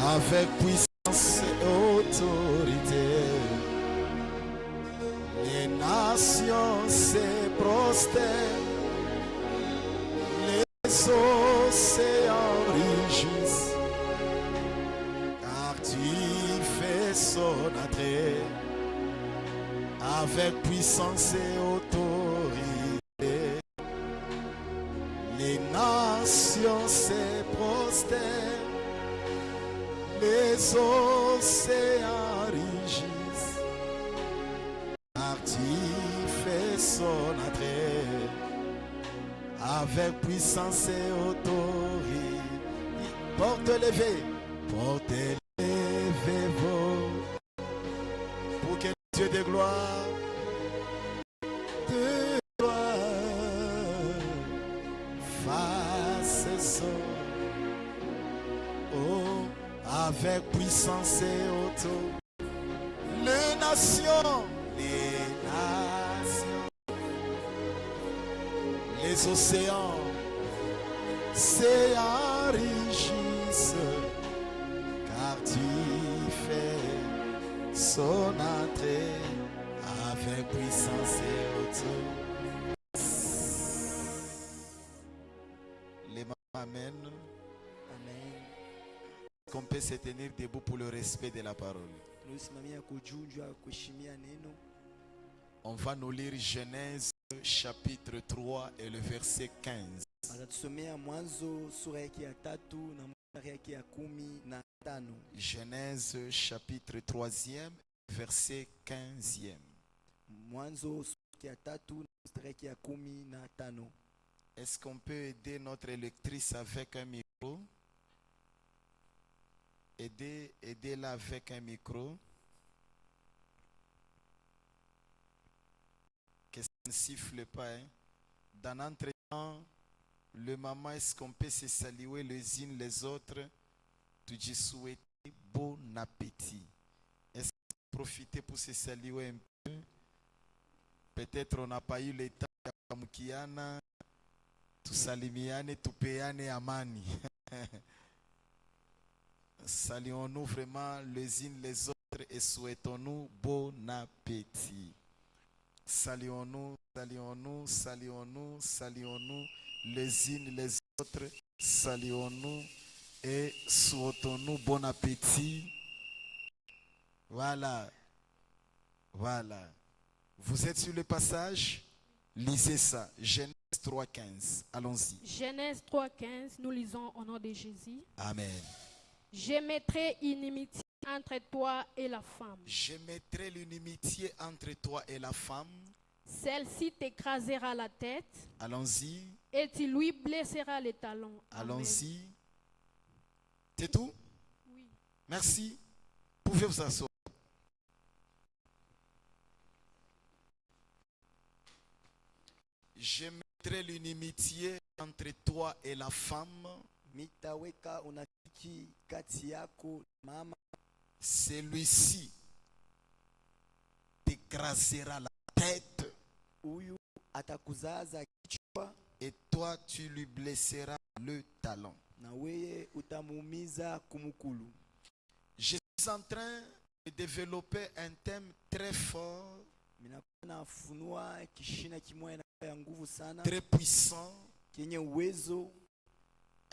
avec puissance et autorité. Les nations se prosternent, les océans rugissent, car tu fais son entrée avec puissance et autorité. Les nations se prosternent, les océans rugissent, car tu fais son entrée avec puissance et autorité. Porte levée, vos, pour que Dieu de gloire, fasse son, oh, avec puissance et autorité. Les nations, les océans s'enrichissent, car tu fais son entrée avec puissance et autorité. Les mamans, amen. Amen. Qu'on peut se tenir debout pour le respect de la parole. On va nous lire Genèse chapitre 3 et le verset 15. Genèse chapitre 3e, verset 15e. Est-ce qu'on peut aider notre lectrice avec un micro? Aidez-la avec un micro. Que ça ne siffle pas. Hein? Dans l'entretien, le maman, est-ce qu'on peut se saluer les unes les autres? Tu dis souhaiter bon appétit. Est-ce qu'on peut profiter pour se saluer un peu? Peut-être on n'a pas eu le temps de Mukiana, tu salimiane, tu payane amani. Saluons-nous vraiment les unes les autres et souhaitons-nous bon appétit. Saluons-nous, saluons-nous, saluons-nous, saluons-nous les unes les autres, saluons-nous et souhaitons-nous bon appétit. Voilà, voilà. Vous êtes sur le passage? Lisez ça, Genèse 3,15. Allons-y. Genèse 3,15, nous lisons au nom de Jésus. Amen. Je mettrai inimitié entre toi et la femme. Je mettrai l'inimitié entre toi et la femme. Celle-ci t'écrasera la tête. Allons-y. Et tu lui blesseras les talons. Allons-y. C'est tout? Oui. Merci. Pouvez vous asseoir. Je mettrai l'inimitié entre toi et la femme. Celui-ci t'écrasera la tête et toi tu lui blesseras le talon. Je suis en train de développer un thème très fort, très puissant,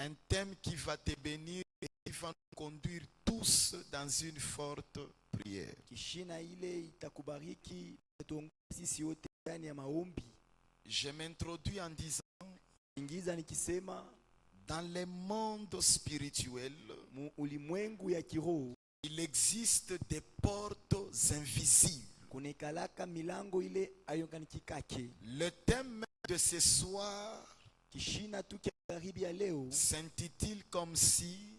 un thème qui va te bénir et qui va nous conduire tous dans une forte prière. Je m'introduis en disant, dans le monde spirituel, il existe des portes invisibles. Le thème de ce soir s'intitule comme si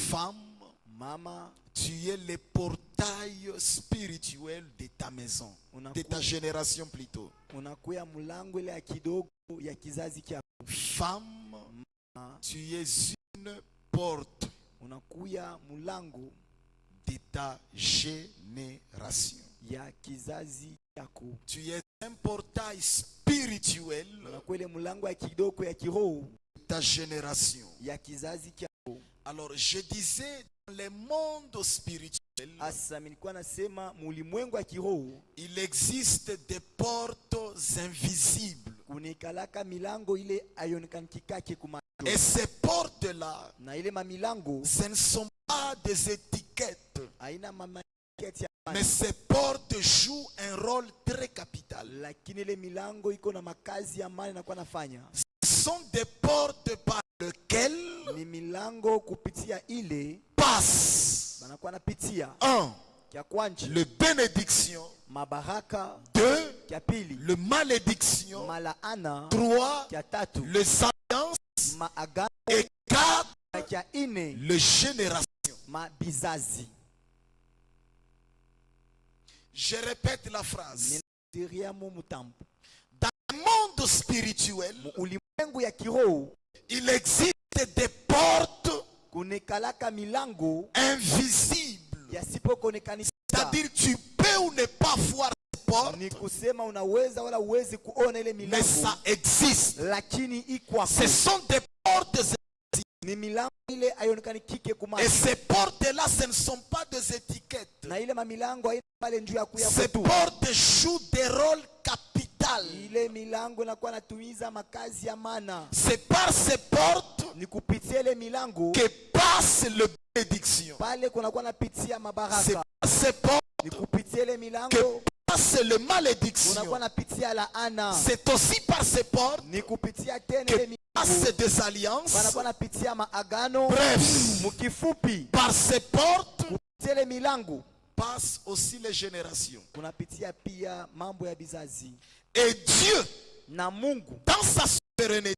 femme, tu es le portail spirituel de ta maison, de ta génération plutôt. Femme, tu es une porte de ta génération. Tu es un portail spirituel de ta génération. Alors je disais, dans les mondes spirituels, Asa nilikuwa nasema mulimwengu wa kiroho il existe des portes invisibles. kunikalaka milango ile ayonekanikikake kuma. Et ces portes-là, Na ile mamilango ce ne sont pas des étiquettes, haina mamaketi ya mais ces portes jouent un rôle très capital. lakini ile milango iko na makazi ya amani nakuwa nafanya. Ce sont des portes par lesquelles Ni milango kupitia ile passe banakuwa napitia. un, Kya kwanja le bénédiction, mabaraka, deux, kya pili le malédiction, malaana, trois, kya tatu les alliances maagano, et quatre, na kya ine les générations. mabizazi. Je répète la phrase. Ninadiria mu mutambo. Dans le monde spirituel, Mu ulimwengu ya kiroho il existe des portes kunekalaka milango invisibles. yasipo konekanisha. C'est-à-dire tu peux ou ne pas voir ces portes, Ni kusema unaweza wala uwezi kuona ile mais milango, ça existe. lakini ikwako. Ce sont des portes Ni milango ile ayonekani kike et kumacho. ces portes-là, ce ne sont pas des étiquettes. Na ile mamilango haina pale njuu ya kuya Ces kwetu. portes jouent des rôles capitaux. Ile milango inakuwa natumiza makazi ya mana. C'est par ces portes Ni kupitia ile milango que passe le bénédiction. pale kunakuwa napitia C'est mabaraka. par ces portes Ni kupitia ile que milango passe le malédiction. kunakuwa napitia laana. C'est aussi par ces portes Ni kupitia tena que ile passe milango des alliances. panakuwa napitia maagano. Bref, Mukifupi par ces portes kupitia ile milango passent aussi les générations. kunapitia pia mambo ya bizazi. Et Dieu, Na Mungu dans sa souveraineté,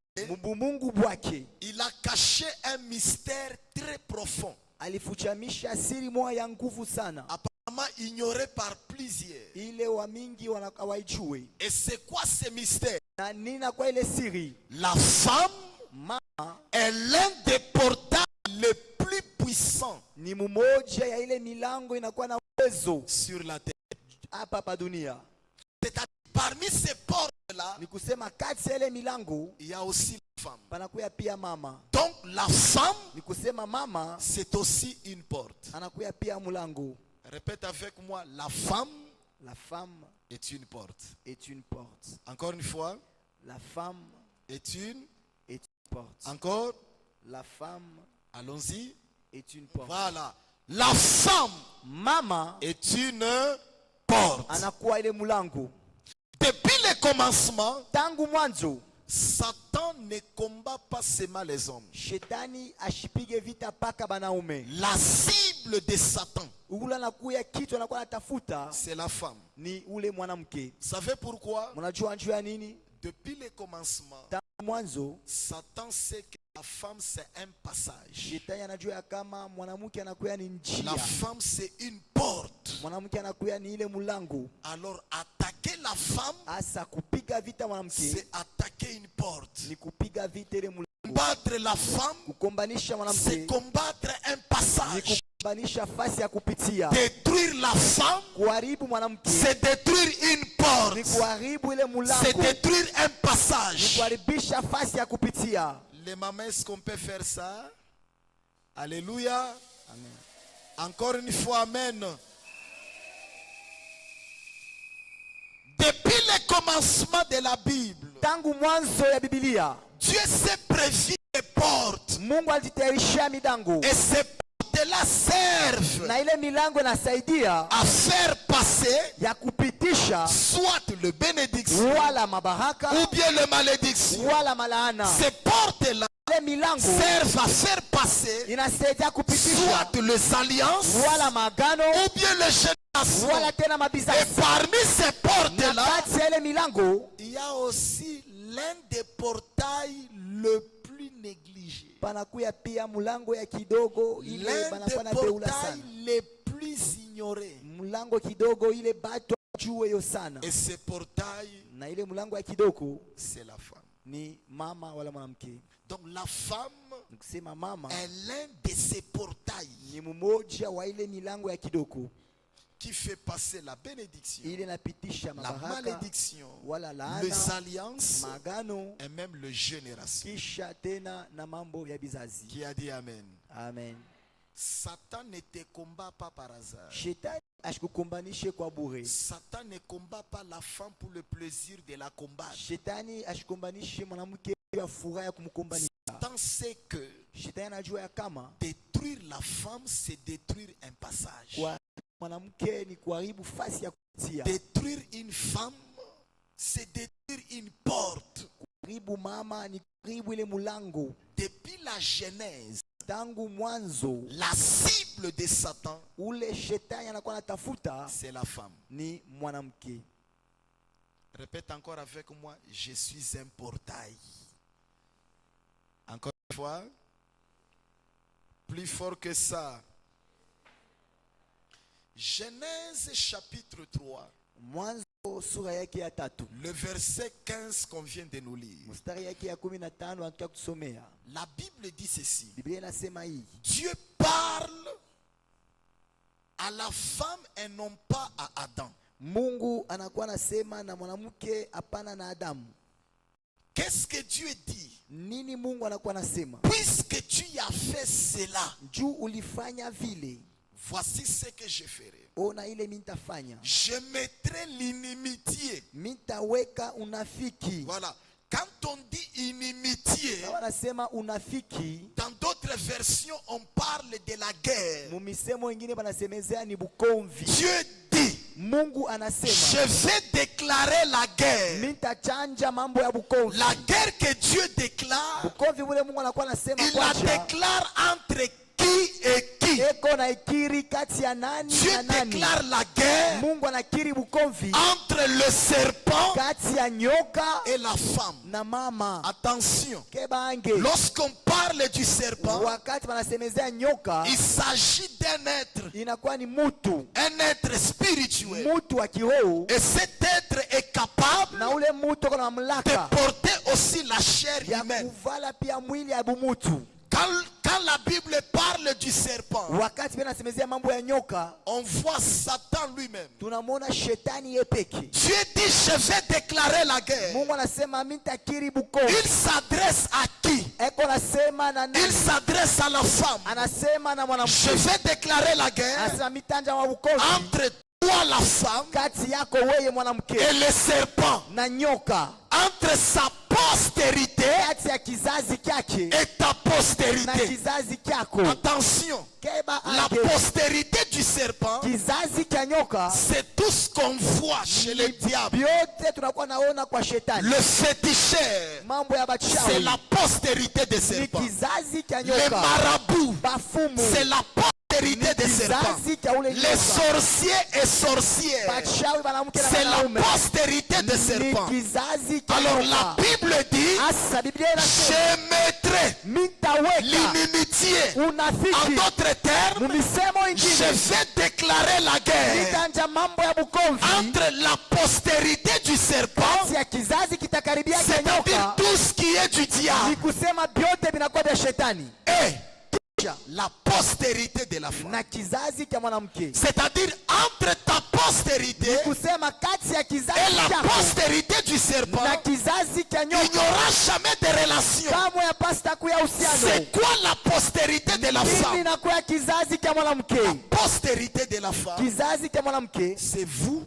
Mungu bwake il a caché un mystère très profond, alifuchamisha siri moja ya nguvu sana, apparemment ignoré par plusieurs. ile wa mingi hawaijue. Et c'est quoi ce mystère? Na nina kwa ile siri, La femme mama est l'un des portails les plus puissants ni mmoja ya ile milango inakuwa na uwezo sur la terre. hapa pa dunia. C'est-à-dire, parmi ces portes-là, Ni kusema kati ya ile milango il y a aussi la femme. panakuya pia mama. Donc la femme, Ni kusema mama c'est aussi une porte. anakuya pia mulango. Répète avec moi, la femme La femme est une porte. est une porte. Encore une fois, La femme est une est une porte. encore. La femme Allons-y. est une porte. Voilà. La femme Mama est une porte. anakuwa ile mulango. Depuis le commencement, Tangu mwanzo Satan ne combat pas seulement les hommes. shetani ashipige vita paka banaume. La cible de Satan, Ule anakuya kitu anakuwa anatafuta c'est la femme. ni ule mwanamke. Vous savez pourquoi? Mnajua njoo ya nini? Depuis le commencement, Tangu mwanzo Satan sait que la femme c'est un passage. shetani anajua ya kama mwanamke anakuya ni njia. La femme c'est une porte. Mwanamke anakuya ni ile mulango. Alors attaquer la femme, Asa kupiga vita mwanamke c'est attaquer une porte. ni kupiga vita ile mulango. Combattre la femme, Kukombanisha c'est mwanamke combattre un ni passage. kukombanisha fasi ya kupitia. Détruire la femme, Kuharibu mwanamke c'est détruire une ni porte. kuharibu ile C'est mulango. détruire un Ni passage. kuharibisha fasi ya kupitia. Les mamans, est-ce qu'on peut faire ça? Alléluia. Amen. Encore une fois, amen. Depuis le commencement de la Bible, Tangu mwanzo ya Biblia Dieu s'est prévu les portes. Mungu alijitayarishia milango Et ces portes-là servent na ile milango inasaidia à faire passer ya kupitisha soit le bénédiction wala mabaraka ou bien le malédiction. wala malaana. Ces portes-là Ile milango servent à faire passer inasaidia kupitisha soit les alliances wala magano ou bien les générations. wala tena Et mabizazi. parmi ces Na portes-là, kati ya ile milango il y a aussi l'un des portails le plus négligé. panakuya pia mulango ya kidogo ile L'un banakuwa des na beula portails sana. les plus ignorés. Mulango kidogo ile batu jue yo sana. Et ce portail, Na ile mulango ya kidogo c'est la femme. ni mama wala mwanamke. Donc la femme Nikusema mama est l'un de ces portails ni mmoja wa ile milango ya kidogo qui fait passer la bénédiction, ile napitisha la mabaraka malédiction, wala les laana, alliances magano et même les générations. kisha tena na mambo ya bizazi. Qui a dit Amen? Amen. Satan ne te combat pas par hasard. Shetani ashikukumbanishe kwa bure. Satan ne combat pas la femme pour le plaisir de la combattre. Shetani ashikumbanishe mwanamke ya furaha ya kumkumbanisha. Satan sait que Shetani anajua ya kama détruire la femme, c'est détruire un passage. kwa mwanamke ni kuharibu fasi ya kutia. Détruire une femme, c'est détruire une porte. Kuharibu mama ni kuharibu ile mulango. Depuis la Genèse, Tangu mwanzo la cible de Satan, ule shetani anakuwa anatafuta c'est la femme. ni mwanamke. Répète encore avec moi, je suis un portail. Encore une fois, plus fort que ça. Genèse chapitre 3, Mwanzo sura yake ya 3. le verset 15 qu'on vient de nous lire. Mstari yake ya 15 anataka kusomea. La Bible dit ceci. Biblia inasema hii. Dieu parle à la femme et non pas à Adam. Mungu anakuwa anasema na mwanamke hapana na Adamu. Qu'est-ce que Dieu dit? Nini Mungu anakuwa anasema? Puisque tu as fait cela, Juu ulifanya vile, voici ce que je ferai. ona ile mitafanya. Je mettrai l'inimitié. Mitaweka unafiki. Voilà. Quand on dit inimitié, Na wanasema unafiki, dans d'autres versions, on parle de la guerre. mumisemo wengine banasemezea ni bukomvi. Dieu dit, Mungu je anasema vais déclarer la guerre. mitachanja mambo ya bukomvi. La guerre que Dieu déclare, Bukomvi ule Mungu anakuwa anasema il la kwanja déclare entre qui et qui. eko na ikiri kati ya nani Dieu na nani. déclare la guerre Mungu anakiri bukomvi entre le serpent kati ya nyoka et la femme. na mama. Attention, Kebange, lorsqu'on parle du serpent, wakati wanasemezea nyoka il s'agit d'un être, inakuwa ni mutu, un être spirituel. mutu wa kiroho, Et cet être est capable na ule mutu ako na de mamlaka porter aussi la chair ya humaine. kuvala pia mwili ya bumutu. Quand la Bible parle du serpent, Wakati pia nasemezea mambo ya nyoka, on voit Satan lui-même. tunamwona shetani yepeke. Dieu dit, je vais déclarer la guerre. Mungu anasema mitakiri bukomvi. Il s'adresse à qui? Eko anasema na Il nani? s'adresse à la femme. Anasema na Je mwanamke. vais déclarer la guerre Anasema mitanja wa bukomvi entre toi la femme kati yako wewe mwanamke et le serpent, na nyoka, entre sa postérité kati ya kizazi kyake et ta na postérité. kizazi kyako. Attention, Keba la age, postérité du serpent, kizazi kya nyoka c'est tout ce qu'on voit chez les diables. vyote tunakuwa naona kwa shetani. Le féticheur, Mambo ya c'est bachawi la postérité des ni serpents. kizazi kya Les nyoka. marabouts, Bafumu c'est la postérité des serpents. kizazi kya ule Les nyoka. sorciers et sorcières, Bachawi mwanamke na c'est la mwanaume postérité des ni serpents. kizazi kya Alors la nyoka. Bible dit, Asa Biblia inasema je mettrai mitaweka l'inimitié. En unafiki d'autres termes, mumisemo je ingine, vais déclarer la guerre mitanja mambo ya bukomvi entre la postérité du serpent, kati ya kizazi kitakaribia kya c'est-à-dire nyoka, tout ce qui est du ni diable, kusema vyote vinakuwa vya shetani et la postérité de la femme. na kizazi kya mwanamke, C'est-à-dire entre ta postérité kusema kati ya et kizazi la kyako postérité du serpent, na kizazi kya il n'y nyoka, aura jamais de relation. kamwe ya pasta kuya uhusiano. C'est quoi la postérité de la Nini femme? inakuwa kizazi kya mwanamke? Postérité de la femme, Kizazi kya mwanamke c'est vous,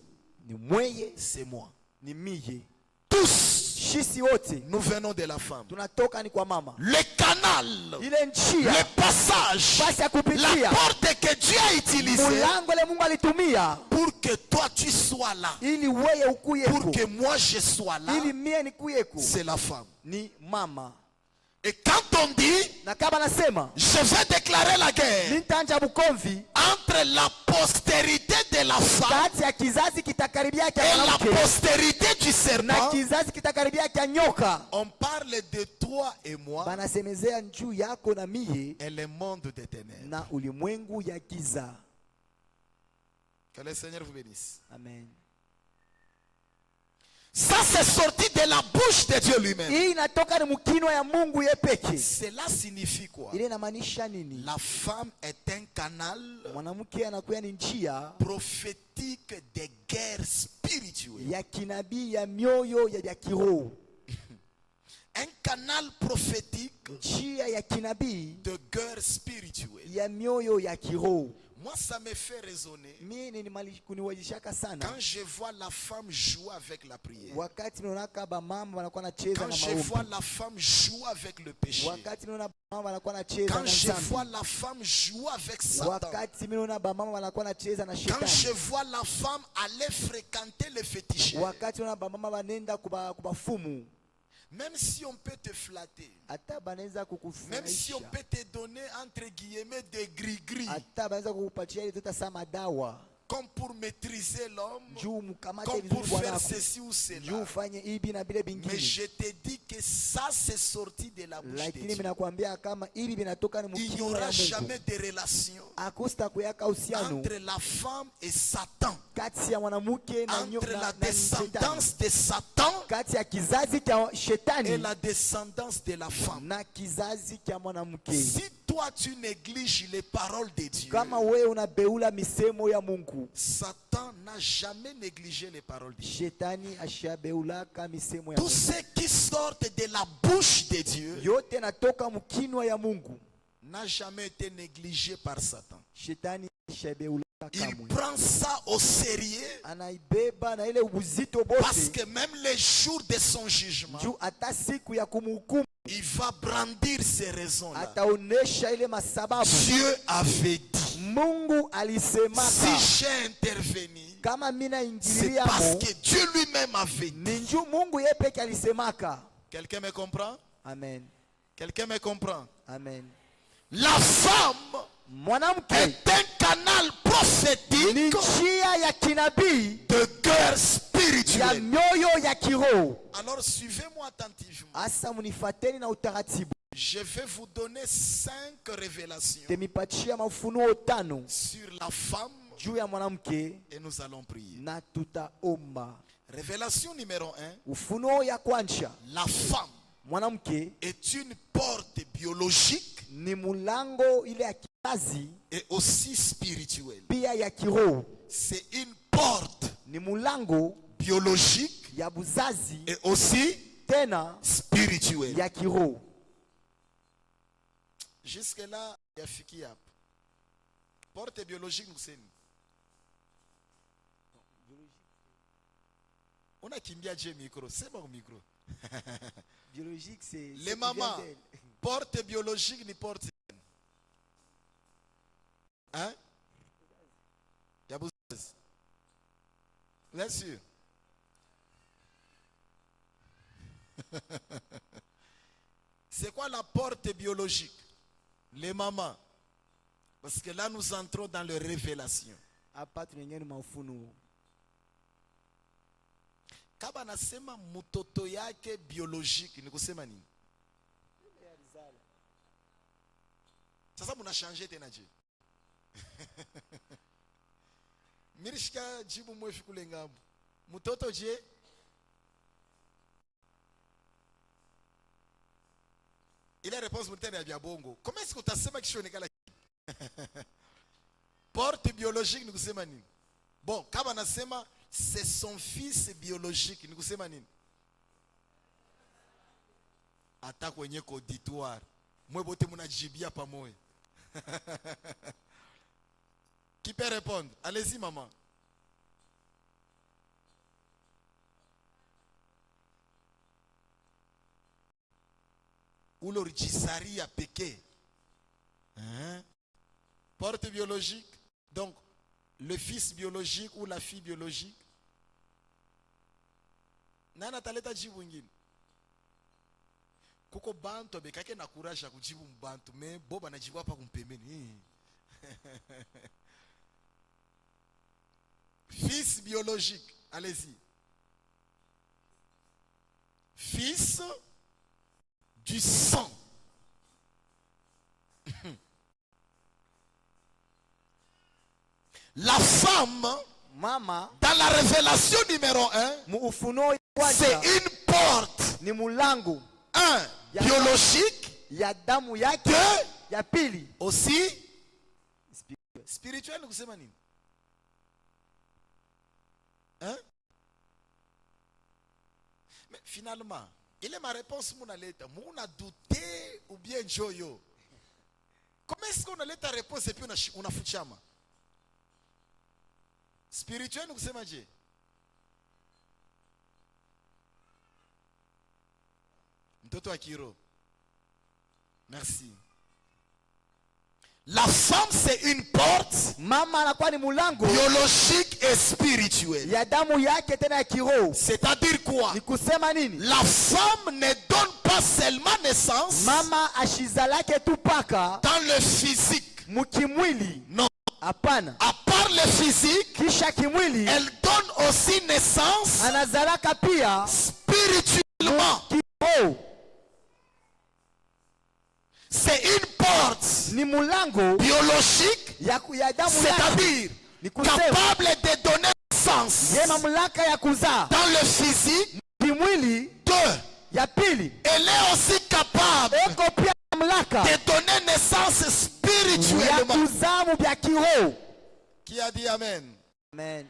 ni mweye, c'est moi. ni miye. Tous, Shisi wote nous venons de la femme. tunatoka ni kwa mama. Le canal, Ile njia, le passage, basi ya la kupitia, porte que Dieu a utilisée mulango ile Mungu alitumia pour que toi tu sois là, ili weye pour ukuyeko, que moi je sois là, ili mie nikuyeko, c'est la femme. ni mama. Et quand on dit, Na kama nasema je vais déclarer la guerre nitanja bukomvi entre la postérité de la femme kati ya kizazi kitakaribia kya et la mwanamke postérité du na serpent, kizazi kitakaribia kya nyoka, on parle de toi et moi banasemezea njuu yako na mie et le monde des ténèbres. na ulimwengu ya giza. Que le Seigneur vous bénisse. Amen. Ça c'est sorti de la bouche de Dieu lui-même. Hii inatoka ni mkino ya Mungu yepeke. Cela signifie quoi? Ile inamaanisha nini? La femme est un canal Mwanamke anakuwa ni njia prophétique des guerres spirituelles. ya kinabii ya mioyo ya kiroho. un canal prophétique njia ya kinabii de guerre spirituelle. ya mioyo ya kiroho. Moi, ça me fait raisonner Mimi kuniwajishaka sana quand je vois la femme jouer avec la prière. wakati naonaka bamama wanakuwa nacheza Quand na je vois maombi, la femme jouer avec le péché. wakati naona bamama wanakuwa nacheza Quand na je vois dhambi, la femme jouer avec Satan. wakati mimi naona bamama wanakuwa nacheza na Quand je shetani, vois la femme aller fréquenter le féticheur. wakati naona bamama wanenda kubafumu, Même si on peut te flatter. hata banaweza Même si on kukufurahisha, peut te donner entre guillemets des gris-gris. hata banaweza kukupatia ile tuta sama dawa Comme pour maîtriser l'homme. juu mkamate Comme vizuri pour faire bwanako, ceci ou juu cela. ufanye hivi na vile Mais vingine. je te dis que ça c'est sorti de la bouche de Lakini Dieu. minakwambia kama hivi vinatoka ni Il n'y mkinywa aura ya Mungu, jamais de relation akusta kuyaka uhusiano entre la femme et Satan. kati ya mwanamke na Entre la na shetani, descendance de Satan kati ya kizazi cha et shetani la descendance de la femme. na kizazi cha mwanamke. Si toi tu négliges les paroles de Dieu, Kama wewe unabeula misemo ya Mungu, Satan n'a jamais négligé les paroles de Dieu. shetani ashabeulaka misemo ya Tout Mungu. ce qui sort de la bouche de Dieu Yote natoka mkinwa ya Mungu, n'a jamais été négligé par Satan. shetani ashabeulaka Il kamwe. prend ça au sérieux Anaibeba na ile uzito parce bote, que même les jours de son jugement, juu hata siku ya kumhukumu il va brandir ces raisons-là. ataonesha ile masababu. Dieu avait dit, Mungu si alisemaka, j'ai intervenu, kama mina c'est ingililia parce mo, que Dieu lui-même avait dit. ni njuu Mungu yeye peke alisemaka. Quelqu'un me comprend? Amen, Quelqu'un me comprend? amen. La femme Mwanamke est un canal ni prophétique njia ya kinabii de guerre ya spirituelle. mioyo ya kiroho. Alors suivez-moi attentivement. Asa munifateni na utaratibu, Je vais vous donner 5 révélations temipatia mafunuo 5 sur la femme juu ya mwanamke et nous allons prier. na tutaomba. Révélation numéro 1. Ufunuo ya kwanza, La femme mwanamke est une porte biologique ni mulango ile ya kizazi et aussi spirituelle. pia ya kiroho. C'est une porte Ni mulango biologique ya buzazi et aussi tena spirituelle. ya kiroho. Jusque-là, il y a fiki hapa. Porte biologique nous c'est. On a kimbia je micro, c'est bon micro. Biologique c'est Les mamans, porte biologique ni porte. Hein? Il y a besoin. Vous êtes sûr? C'est quoi la porte biologique? Les mamans. Parce que là, nous entrons dans les révélations. hapa tunaingia ni mafunuo. Kaba nasema mtoto yake biologique ni kusema nini? Sasa muna changer tena je? Mirishika jibu mwefi kule ngambo. Mtoto je? Ile réponse mtende ya bongo. Comment est-ce que utasema kishonekala? Porte biologique ni kusema nini? Bon, kama nasema c'est son fils biologique ni kusema nini? Hata kwenye auditoire. Mwe bote mnajibia pamoja. Qui peut répondre? Allez-y maman. Ou l'origisaria péché. Hein? Porte biologique. Donc, le fils biologique ou la fille biologique. Nana taleta jibu ngine. Kuko bantu abekake na courage ya kujibu mbantu me boba najibu hapa kumpembeni. Fils biologique, allez-y. Fils du sang. La femme, Mama dans la révélation numéro 1, mu ufunuo ya c'est kwanza une porte. ni mulango 1. Biologique. ya damu yake, 2. ya pili Aussi spirituel, kusema nini? Hein? Mais finalement, Il est ma réponse, mon aleta. Mon a douté ou bien joyo. Comment est-ce qu'on a ta réponse et puis on a fouchama? Spirituel, nous sommes Dieu. Mtoto Akiro. Merci. La femme, c'est une porte Mama anakuwa ni mulango biologique et spirituelle. ya damu yake tena ya kiroho. C'est-à-dire quoi? Ni kusema nini? La femme ne donne pas seulement naissance Mama ashizalake tu paka dans le physique. mukimwili. Non. Hapana. À part le physique, Kisha kimwili elle donne aussi naissance anazalaka pia spirituellement. kiroho. C'est une porte Ni mulango biologique, ya damu yake. c'est-à-dire Ni kusema capable de donner naissance ye mamlaka ya kuzaa dans le physique. kimwili. Deux, Ya pili elle est aussi capable eko pia mamlaka de donner naissance ya spirituellement. kuzaa mu bya kiroho. Qui a dit Amen? Amen.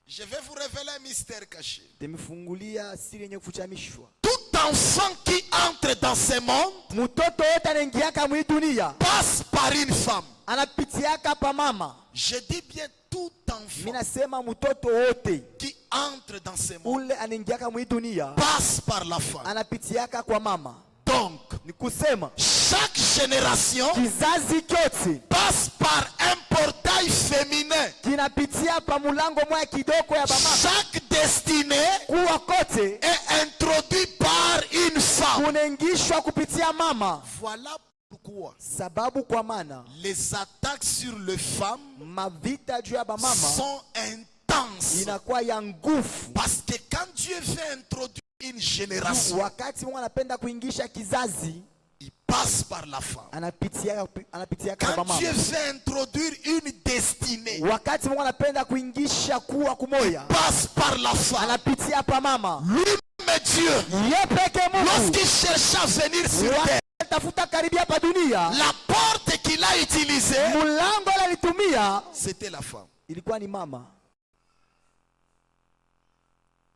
Je vais vous révéler un mystère caché. Temifungulia siri yenye kufuchamishwa. Tout enfant qui entre dans ce monde Mtoto yote anaingiaka mwi dunia passe par une femme. anapitiaka pa mama. Je dis bien tout enfant Mimi nasema mtoto wote qui entre dans ce monde ule anaingiaka mwi dunia passe par la femme. anapitiaka kwa mama. Donc, Ni kusema chaque génération kizazi kyote passe par un portail féminin. kinapitia pa mulango mwa kidogo ya bamama. Chaque destinée Kuwa kote est introduite par une femme. kunaingishwa kupitia mama. Voilà pourquoi Sababu kwa maana les attaques sur les femmes mavita juu ya bamama sont intenses. inakuwa ya nguvu. Parce que quand Dieu veut introduire une génération, Wakati Mungu anapenda kuingisha kizazi il passe par la femme. anapitia kwa Quand mama. Dieu veut introduire une destinée, Wakati Mungu anapenda kuingisha kuwa kumoya passe par la femme. anapitia pa mama. Lui-même Dieu, Ye peke Mungu lorsqu'il cherche à venir sur terre, tafuta karibia pa dunia, la porte qu'il a utilisée, mulango alitumia c'était la femme. ilikuwa ni mama.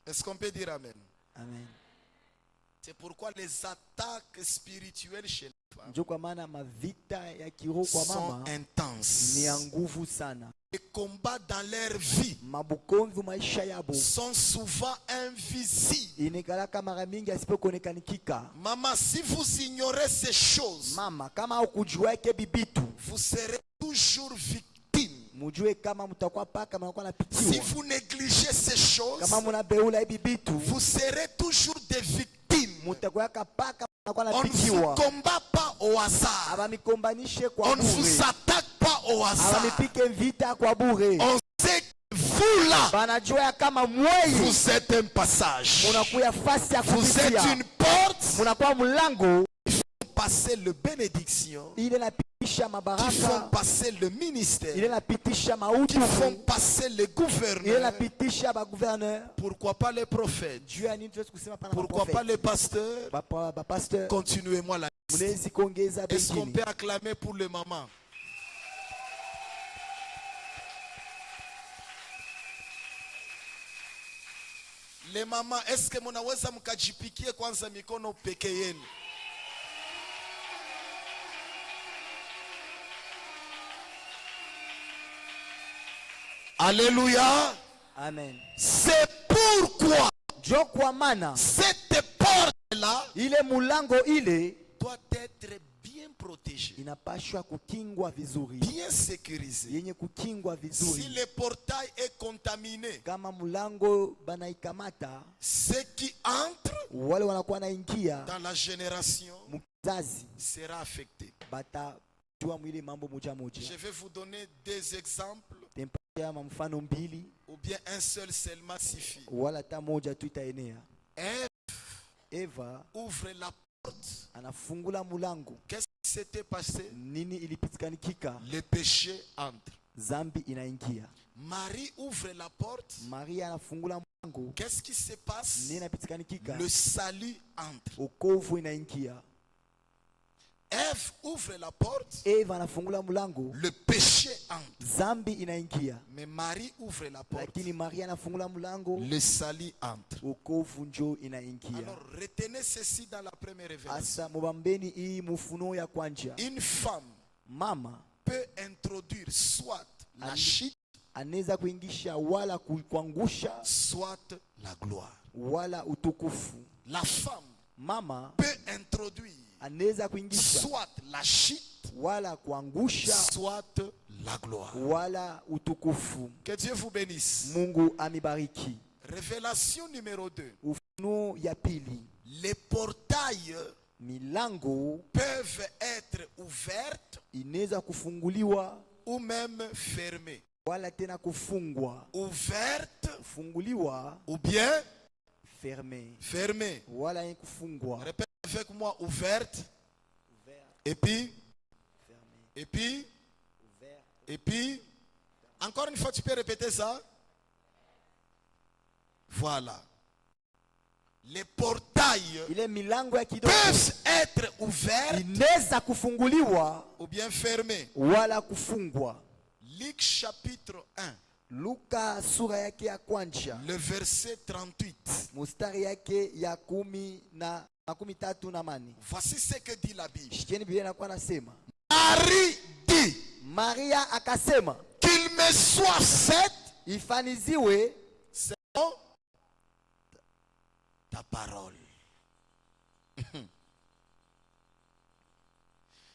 Est-ce qu'on peut dire Amen? Amen. C'est pourquoi les attaques spirituelles chez les femmes Ndio kwa maana mavita ya kiroho kwa sont mama intenses. ni ya nguvu sana. Les combats dans leur vie Mabukonzi maisha yabo sont souvent invisibles. inekalaka mara mingi asipokuonekanikika. Maman, si vous ignorez ces choses, Mama, kama haukujuake bibitu, vous serez toujours victime. mujue kama mtakuwa paka mnakuwa Si napitiwa. vous négligez ces choses, Kama mnabeula hivi bitu, vous serez toujours des victimes. mtakuwa paka mnakuwa On ne vous napitiwa. combat pas au hasard. Abamikombanishe kwa On ne vous bure. attaque pas au hasard. Abamipike vita kwa bure. On sait que vous là, Banajua ya kama mwei vous êtes un passage. munakuya fasi ya Vous êtes kupitia. une porte. Munakuwa mlango Passer le bénédiction. ile napitisha Qui font mabaraka, passer le ministère. ile napitisha Qui mautu, font passer le ile gouverneur. napitisha ba gouverneur. Pourquoi pas les prophètes? Juu ya nini tuwezi kusema pana Pourquoi pas les pasteurs? ba pasteur? Continuez-moi la liste. Munezi kuongeza Est-ce qu'on bengine. peut acclamer pour les mamans? Les mamans, est-ce que mnaweza mkajipikie kwanza mikono peke yenu? Alléluia. Amen. C'est pourquoi Jo kwa maana cette porte-là ile mulango ile doit être bien protégée, inapashwa kukingwa vizuri, bien sécurisée. yenye kukingwa Si vizuri. le portail est contaminé, Kama mulango banaikamata, ceux qui entrent wale wanakuwa naingia dans la génération mzazi sera affecté. batajua mwile mambo moja moja. Je vais vous donner des exemples, Tempatia mfano mbili ou bien un seul seulement suffit. wala ta moja tu itaenea. Ève Eva ouvre la porte. anafungula mulango, Qu'est-ce qui s'était passé? nini ilipitikanikika? Le péché entre. Zambi inaingia. Marie ouvre la porte. Maria anafungula mulango, Qu'est-ce qui se passe? nini inapitikanikika? Le salut entre. Okovu inaingia. Ève ouvre la porte, Eva anafungula mlango, le péché entre. zambi inaingia. Mais Marie ouvre la porte, Lakini Maria anafungula mlango, le salut entre. wokovu njo inaingia. Alors retenez ceci dans la première révélation. Asa mubambeni hii mufunuo ya kwanja. Une femme Mama peut introduire soit la chute, anaweza kuingisha wala kuangusha soit la gloire. wala utukufu. La femme Mama peut introduire anaweza kuingisha soit la chute, wala kuangusha soit la gloire. wala utukufu. Que Dieu vous bénisse. Mungu amibariki. Révélation numéro 2. Ufunuo ya pili. Les portails Milango peuvent être ouvertes inaweza kufunguliwa ou même fermées. wala tena kufungwa. Ouvertes Kufunguliwa, ou bien fermé fermées. wala yen kufungwa. Répète avec moi, ouverte. Et puis, et puis, et puis, encore une fois, tu peux répéter ça. Voilà. Les portails Ile milango ya kidogo peuvent être ouverts inaweza kufunguliwa ou bien fermés. wala kufungwa. Luc chapitre 1, Luka sura yake ya kwanza le verset 38. mustari yake ya 13. Voici ce que dit la Bible. Shikieni Biblia inakuwa nasema, Marie dit Maria akasema, qu'il me soit fait ifaniziwe selon ta parole.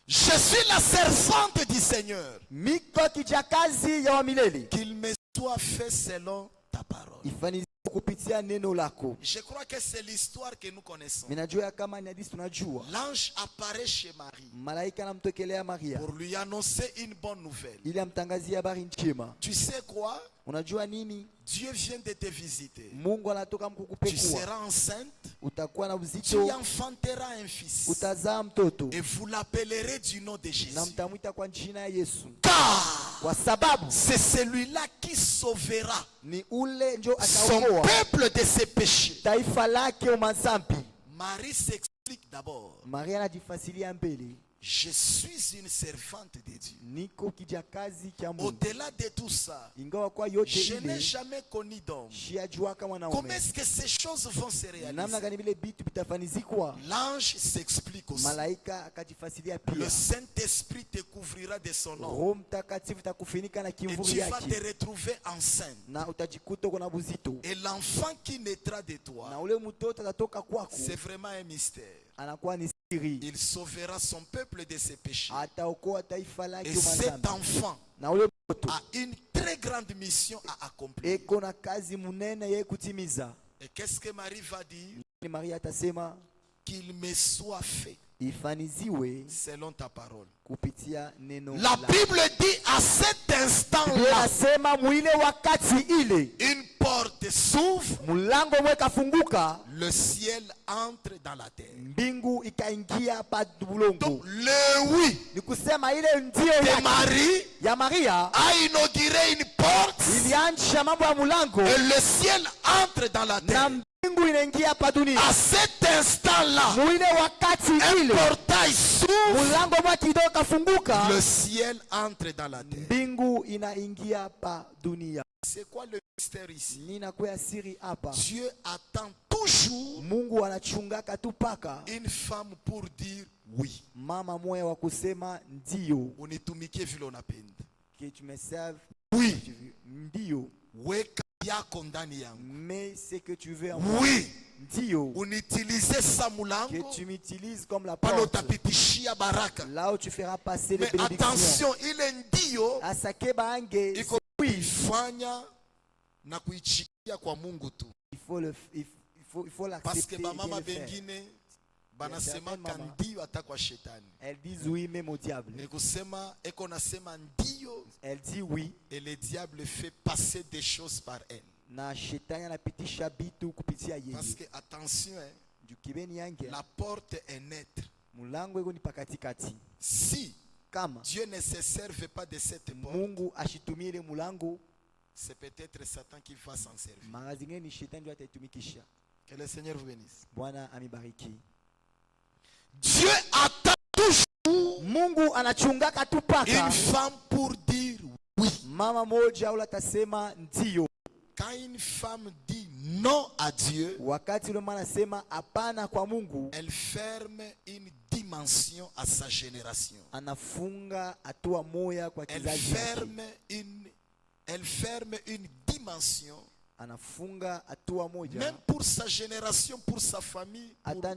Je suis la servante du Seigneur. miko kijakazi ya wamilele, Qu'il me soit fait selon ta parole. ifaniziwe kupitia neno lako. Je crois que c'est l'histoire que nous connaissons. Minajua kama ni hadithi tunajua. L'ange apparaît chez Marie Malaika anamtokelea Maria pour lui annoncer une bonne nouvelle. ili amtangazia habari njema. Tu sais quoi? Unajua nini? Dieu vient de te visiter. Mungu anatoka Tu mkukupekua. seras enceinte. Utakuwa na Tu uzito, enfanteras un fils. utazaa mtoto Et vous l'appellerez du nom de Jésus. na mtamwita kwa jina ya Yesu, Car kwa sababu c'est celui-là qui sauvera ni ule njo son ataokoa peuple de ses péchés. taifa lake umazambi. Marie s'explique d'abord. Maria anajifasilia mbele, Je suis une servante de Dieu. niko kijakazi cha Mungu. Au-delà de tout ça, Ingawa kwa yote je n'ai ile jamais connu d'homme. shiajua kama Comment mwanaume, est-ce que ces choses vont se namna réaliser? gani vile vitu vitafanizikwa. L'ange s'explique aussi. Malaika akajifasilia Le pia, Saint-Esprit te couvrira de son nom. Roho Mtakatifu takufunika na Et kimvuri tu vas te yake retrouver enceinte. na utajikuta uko na buzito, Et l'enfant qui naîtra de na toi, ule mtoto atatoka kwako c'est vraiment un mystère. anakuwa ni siri. Il sauvera son peuple de ses péchés. Ataokoa taifa lake Et cet umazambi, enfant na ule mtoto a une très grande mission à accomplir. eko na kazi munene yeye kutimiza. Et qu'est-ce que Marie va dire? Ni Maria atasema, Qu'il me soit fait ifaniziwe selon ta parole. kupitia neno La lako. Bible dit à cet Biblia instant-là, inasema mwile wakati ile une porte s'ouvre, mlango mwe kafunguka, le ciel entre dans la terre. mbingu ikaingia pa bulongo. Donc le oui Ni kusema ile ndio de yake Marie ya Maria a inauguré une porte ilianzisha mambo ya mlango et le ciel entre dans la na terre. mbingu inaingia pa dunia. À cet instant-là, Mwile wakati un ile portail s'ouvre, mlango mwe kidogo kafunguka, le ciel entre dans la terre. mbingu inaingia pa dunia. C'est quoi le mystère ici? Nina kwa siri hapa, Dieu attend toujours Mungu anachungaka tu paka une femme pour dire oui. mama moya wa kusema ndio, Unitumikie vile unapenda. que tu me serves Oui. ndio, Weka yako ndani yangu. mais ce que tu veux en moi Oui. ndio, Unitilize sa que mulango tu m'utilises comme la pale porte, utapitishia baraka. là où tu feras passer les Mais bénédictions. attention, ile ndio Asake baange, iko kuifanya na kuichikia kwa Mungu tu. il faut Parce l'accepter que et bien bamama le faire. bengine banasema certaines mamas. ndio hata kwa shetani. Elle dit oui même au diable. Ni kusema eko nasema ndio Elle dit oui et le diable fait passer des choses par elle. na shetani anapitisha bitu kupitia Parce yeye. que attention, hein, Juu kibeni yange la porte est nette. mulango iko ni pakatikati. Si Kama Dieu ne se serve pas de cette porte, Mungu ashitumie ile mulango, c'est peut-être Satan qui va s'en servir. mara zingine ni shetani ndio ataitumikisha. Que le Seigneur vous bénisse. Bwana amibariki. Dieu attend toujours Mungu anachungaka tu paka une femme pour dire oui. mama moja ula tasema ndio. Quand une femme dit non à Dieu, Wakati ule mama anasema hapana kwa Mungu, elle ferme une dimension à sa génération. anafunga hatua moya kwa Elle kizazi yake. ferme une dimension, Anafunga hatua moja même pour sa génération, pour sa famille, pour hata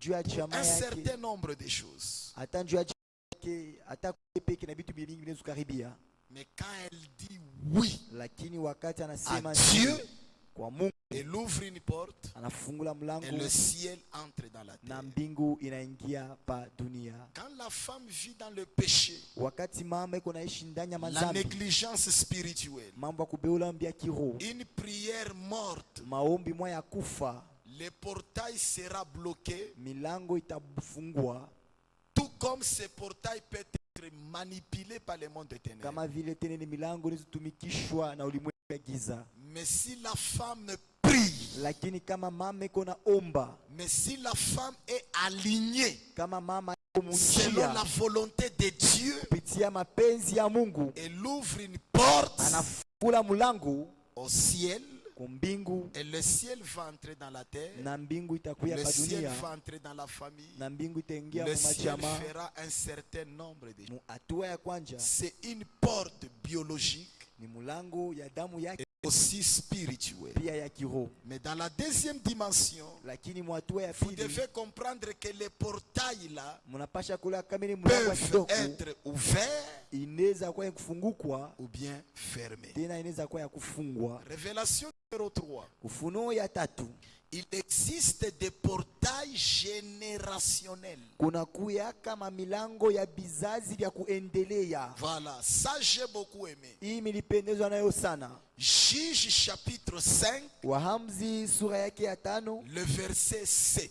juu ya jamaa un yake, certain nombre de choses. hata juu ya jamaa yake, hata peke na vitu vingi vinaweza kukaribia. Mais quand elle dit oui Lakini wakati à anasema Dieu, ndio kwa Mungu, elle ouvre une porte anafungula mlango et le ciel entre dans la na terre. mbingu inaingia pa dunia. Quand la femme vit dans le péché, Wakati mama iko naishi ndani ya la mazambi, négligence spirituelle, mambo ya kubeula mbia kiroho, une prière morte, maombi moya ya kufa, le portail sera bloqué, milango itafungwa. tout comme ce portail peut être manipulé par le monde des ténèbres. Kama vile tena ni milango ilizotumikishwa na ulimwengu ya giza. Mais si la femme prie, Lakini kama mama iko na omba, mais si la femme est alignée kama mama iko selon la munjia volonté de Dieu, kupitia mapenzi ya Mungu, elle ouvre une porte anafungula mlango au ciel kwa mbingu, et le ciel va entrer dans la terre, na mbingu itakuya le pa ciel dunia, va entrer dans la famille, na mbingu itaingia le mu ciel majama. fera un certain nombre de choses. Mu hatua ya kwanja C'est une porte biologique ni mlango ya damu yake et aussi spirituelle. pia ya kiroho. Mais dans la deuxième dimension, Lakini mu hatua ya vous pili devez comprendre que les portails là mnapasha kula kamili mlango wa peuvent kidogo être ouverts inaweza kuwa ya kufungukwa, ou bien fermés. tena inaweza kuwa ya kufungwa. Révélation numéro 3. Ufunuo ya tatu, Il existe des portails générationnels. kuna kuya kama milango ya bizazi vya kuendelea. Voilà, ça j'ai beaucoup aimé. Hii milipendezwa nayo sana. Juge chapitre 5, Wahamzi sura yake ya 5 le verset 7.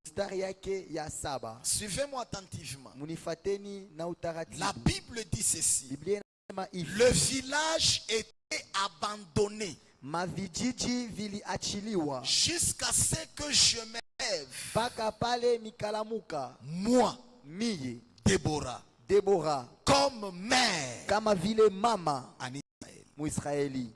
mstari yake ya 7. Suivez-moi attentivement. Munifateni na utaratibu. La Bible dit ceci. Biblia inasema hivi: Le village était abandonné mavijiji viliachiliwa jusqu'à ce que je me lève, mpaka pale nikalamuka moi, miye Déborah, Debora comme mère kama vile mama en Israël. Muisraeli.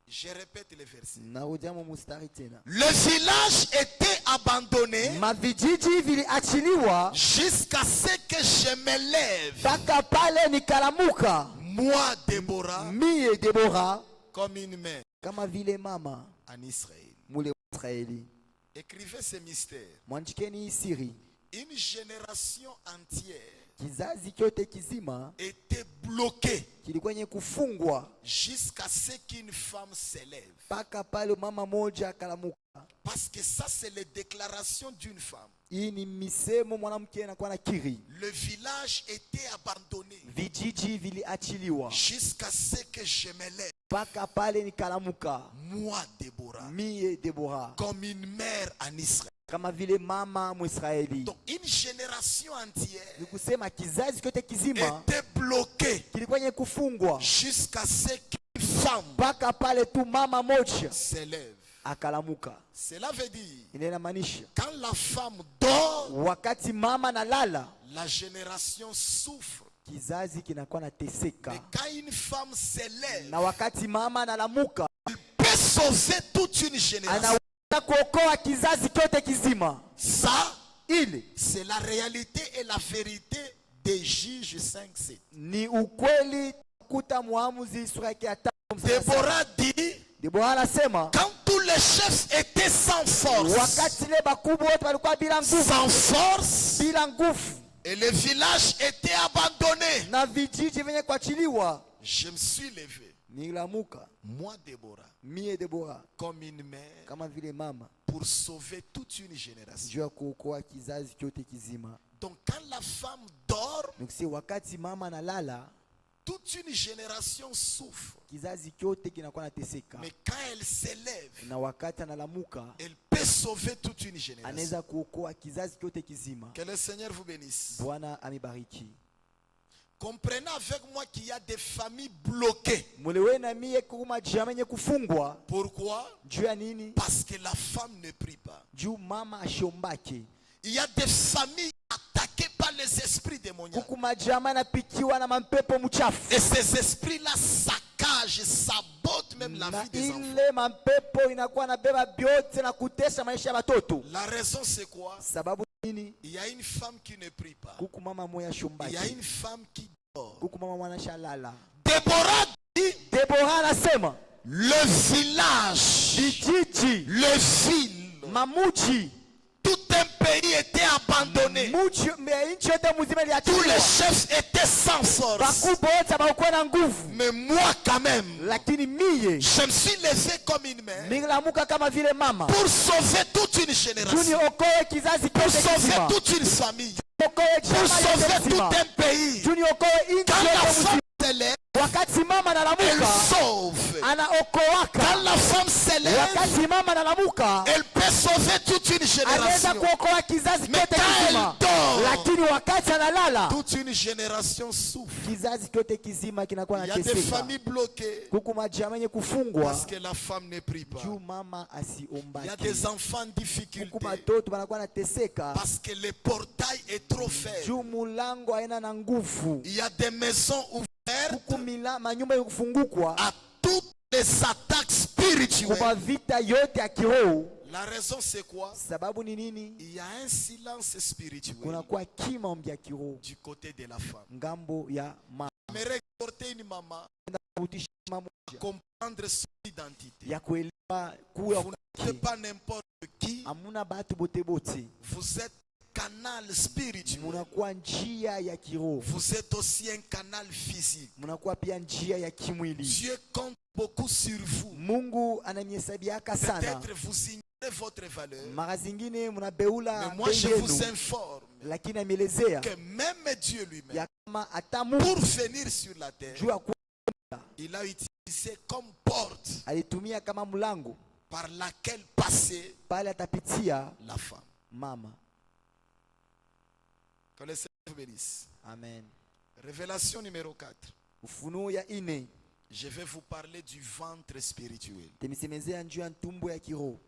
Je répète le verset. Narudia mu mstari tena. Le village était abandonné Mavijiji viliachiliwa jusqu'à ce que je me lève, mpaka pale nikalamuka moi, Déborah, miye Debora comme une mère kama vile mama en Israël. mule Israeli. Écrivez ce mystère. Mwandikeni hii siri. Une génération entière Kizazi kyote kizima était bloquée kilikuwa nye kufungwa jusqu'à ce qu'une femme s'élève. mpaka pale mama moja akalamuka. Parce que ça, c'est les déclarations d'une femme. Hii ni misemo mwanamke anakuwa na kiri. Le village était abandonné Vijiji viliachiliwa jusqu'à ce que je me lève, mpaka pale nikalamuka moi, Déborah, miye Debora comme une mère en Israël. kama vile mama Mwisraeli. Donc, une génération entière Ni kusema kizazi kyote kizima était bloquée kilikuwa nye kufungwa jusqu'à ce qu'une femme mpaka pale tu mama moja s'élève. akalamuka. Cela veut dire, Inamaanisha quand la femme dort, wakati mama nalala, la génération souffre. kizazi kinakuwa nateseka, Mais quand une femme s'élève, na wakati mama analamuka peut sauver toute une génération. anaweza kuokoa kizazi kyote kizima. Ça, Ile c'est la réalité et la vérité des Juges 5:7. ni ukweli. Kuta Mwamuzi sura yake ya 5 mstari wa 7. Déborah dit, Debora anasema quand tous les chefs étaient sans force, wakati le bakubwa wote walikuwa bila nguvu, sans force, bila nguvu, et le village était abandonné, na vijiji vyenye kuachiliwa, je me suis levé, nilamuka moi Déborah, mie Debora comme une mère, kama vile mama pour sauver toute une génération. juu ya kuokoa kizazi kyote kizima. Donc quand la femme dort, Nikusi wakati mama analala, toute une génération souffre. kizazi kyote kinakuwa nateseka, Mais quand elle s'élève, na wakati analamuka elle peut sauver toute une génération. anaweza kuokoa kizazi kyote kizima. Que le Seigneur vous bénisse. Bwana amibariki. Comprenez avec moi qu'il y a des familles bloquées. Mulewe na mie kuma jamenye kufungwa. Pourquoi? Juu ya nini? Parce que la femme ne prie pas. Juu mama ashombake. Il y a des familles attaquées par les des esprits démoniaques. kuku majama napikiwa na mampepo mchafu. Et ces esprits-là saccagent, sabotent même la Na vie des enfants. ile mampepo inakuwa nabeba byote na kutesa maisha ya watoto. La raison c'est quoi? Sababu nini? Il y a une femme qui ne prie pas. Kuku mama moya Il y a shumbaki. une femme qui dort. Kuku mama mwana shalala. Déborah dit, Deborah anasema le village, vijiji, le ville, mamuji, tout un pays était abandonné. nchi yote mzima Tous iliachiliwa. les chefs étaient sans force. Wakubwa wote hawakuwa na nguvu. Mais moi quand même, Lakini miye je me suis levé comme une mère nililamuka kama vile mama. pour sauver toute une Juu génération, niokoe kizazi pour kyote sauver kizima. toute une famille, Niokoe pour chama sauver yote tout mzima. un pays. Juu niokoe nchi Quand la yote femme mzima. s'élève, Wakati mama elle analamuka, sauve. anaokoaka. Quand la femme s'élève, Wakati mama analamuka, elle peut sauver toute une anaweza génération. kuokoa kizazi Mais kyote quand elle kizima. dort, Lakini wakati analala, toute une génération souffre. kizazi kyote kizima kinakuwa Il y a des nateseka. familles bloquées Kuku majama yenye kufungwa parce que la femme ne prie pas. juu mama Il y a asiombaki. des enfants en Kuku difficulté matoto banakuwa nateseka parce que le portail est trop faible. juu mulango haina na nguvu. Il y a des maisons ouvertes Kuku manyumba yakufungukwa à toutes les attaques spirituelles. kwa vita yote ya kiroho. La raison c'est quoi? Sababu ni nini? Il y a un silence spirituel Kunakuwa kimya ya kiroho du côté de la femme. ngambo ya mama. J'aimerais exhorter une maman Kutisha mama à comprendre son identité. ya kuelewa kuwa Vous n'êtes pas n'importe qui, amuna batu bote bote. vous êtes canal spirituel. Munakuwa njia ya kiroho. Vous êtes aussi un canal physique. Munakuwa pia njia ya kimwili. Dieu compte beaucoup sur vous. Mungu ananyesabiaka sana. Peut-être vous ignorez votre valeur, Mara zingine munabeula mais moi je bei vous yenu. informe Lakini amelezea que même Dieu lui-même, ya kama hata Mungu pour venir sur la terre, juu ya il a utilisé comme porte alitumia kama mlango par laquelle passer pale atapitia la femme. mama. Que le Seigneur vous bénisse. Amen. Révélation numéro 4. Ufunuo ya ine Je vais vous parler du ventre spirituel. temisemezea njuu ya ntumbo ya kiroho.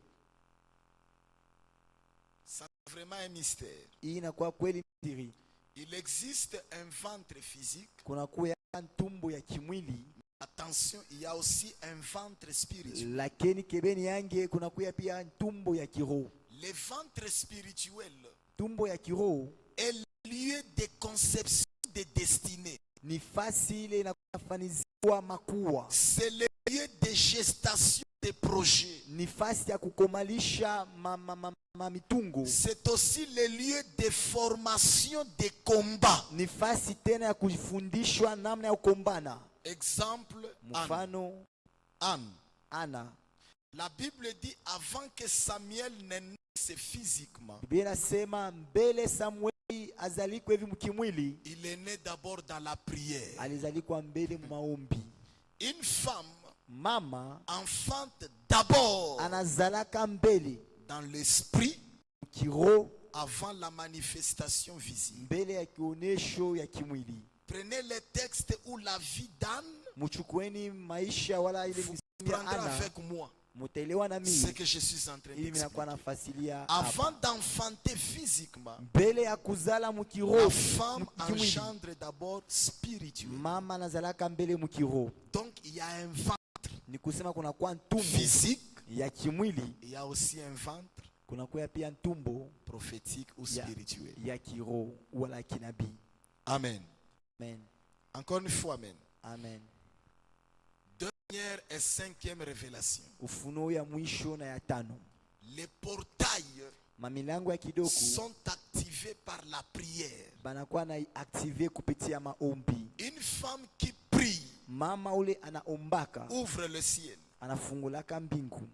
C'est vraiment un mystère. Hii inakuwa kweli siri. Il existe un ventre physique. Kunakuwa ntumbo ya kimwili, Attention, il y a aussi un ventre spirituel. lakini kebeni yange kunakuwa pia ntumbo ya kiroho. Le ventre spirituel Tumbo ya kiroho est le lieu de conception de destinée. ni fasi ile inafaniziwa makuwa. C'est le lieu de gestation des projets. Ni fasi ya kukomalisha mitungo. C'est aussi le lieu de formation des combats. Ni fasi tena ya kufundishwa namna ya kukombana. Exemple, Anne. Mfano Anne. Ana. La Bible dit avant que Samuel ne naisse physiquement, Biblia inasema mbele Samueli azalikwe hivi mkimwili, il est né d'abord dans la prière. alizalikwa mbele mu maombi. Une femme Mama enfante d'abord anazalaka mbele dans l'esprit kiroho avant la manifestation visible. mbele ya kionesho ya kimwili. Prenez les textes où la vie d'Anne Mchukueni maisha wala ile vous misimu ya prendra Ana, avec moi mutaelewa na ce mimi que je suis en train ili minakuwa d'expliquer. nafasilia Avant hapa. d'enfanter physiquement, Mbele ya kuzala la mukiroho femme mukimwili, engendre d'abord spirituellement. mama anazalaka mbele mukiroho. Donc il y a un ventre Ni kusema kunakuwa ntumbo physique, ya kimwili, il y a aussi un ventre kunakuwa pia ntumbo prophétique ou spirituel. ya kiroho wala kinabii. Amen. Amen. Encore une fois, amen. Amen. Dernière et cinquième révélation. Ufunuo ya mwisho na ya tano. Les portails Mamilango ya kidogo sont activés par la prière. banakuwa na active kupitia maombi. Une femme qui prie Mama ule anaombaka ouvre le ciel. anafungulaka mbingu.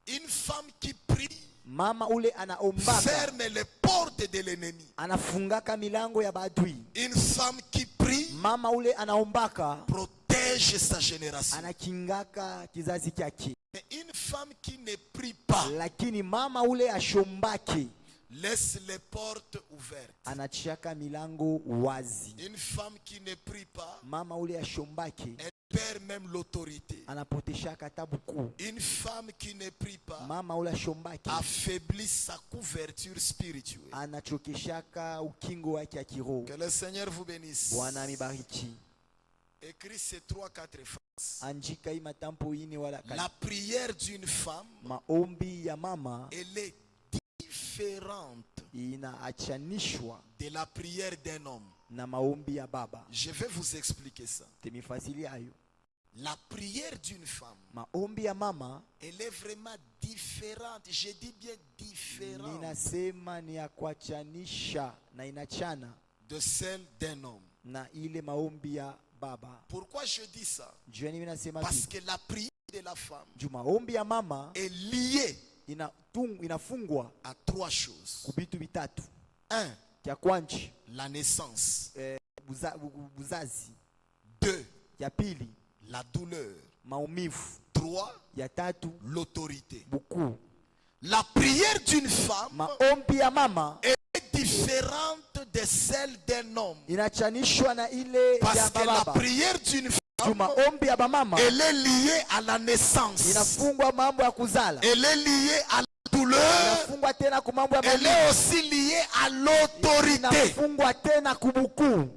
Une femme qui prie Mama ule anaombaka ferme les portes de l'ennemi. anafungaka milango ya badui. Une femme qui prie Mama ule anaombaka protège sa génération. anakingaka kizazi kyake. Mais une femme qui ne prie pas Lakini mama ule ashombake laisse les portes ouvertes. anachiaka milango wazi. Une femme qui ne prie pas, Mama ule ashombaki elle perd même l'autorité. anapoteshaka hata buku. Une femme qui ne prie pas Mama ule ashombaki affaiblit sa couverture spirituelle. anachokeshaka ukingo wake ya kiroho. Que le Seigneur vous bénisse. Bwana amibariki. Écrit ces 3-4 phrases. Andika hii matampo ine wala La prière d'une femme, maombi ya mama elle est différente inaachanishwa de la prière d'un homme. na maombi ya baba. Je vais vous expliquer ça. Temifasili hayo. La prière d'une femme, Maombi ya mama elle est vraiment différente. Je dis bien différente ninasema ni ya kuachanisha na inachana de celle d'un homme. na ile maombi ya baba. Pourquoi je dis ça? Jueni mimi nasema Parce hivi. que la prière de la femme Juu maombi ya mama est liée inafungwa à 3 choses. kubitu bitatu. 1. Kya kwanchi La naissance. buzazi. 2. Ya pili La douleur. maumivu. 3. Ya tatu L'autorité. buku. La prière d'une femme Maombi ya mama est différente de celle d'un homme. inachanishwa na ile Parce ya que la baba. prière d'une Juu femme, maombi ya bamama elle est liée à la naissance. inafungwa mambo ya kuzala. Elle est liée à la douleur. Inafungwa tena ku mambo ya Elle maumivu. est aussi liée à l'autorité. Inafungwa tena kubuku.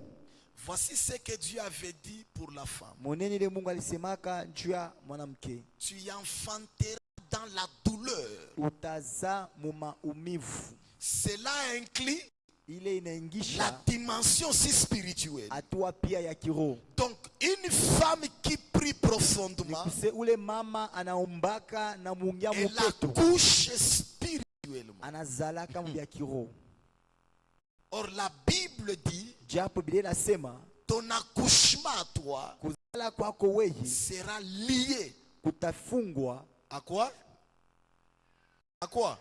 Voici ce que Dieu avait dit pour la femme. Moneni ile Mungu alisemaka juu ya mwanamke. Tu enfanteras dans la douleur. Utaza mu maumivu. Cela inclut Ile la inaingisha dimension si spirituelle. hatua pia ya kiroho. Donc, une femme qui prie profondément, Kuse ule mama anaombaka na mungia elle muketo. accouche spirituellement. Anazalaka mu ya kiroho. Or, la Bible dit, Japo Biblia inasema ton accouchement à toi kuzala kwako wewe sera lié kutafungwa à quoi? À quoi?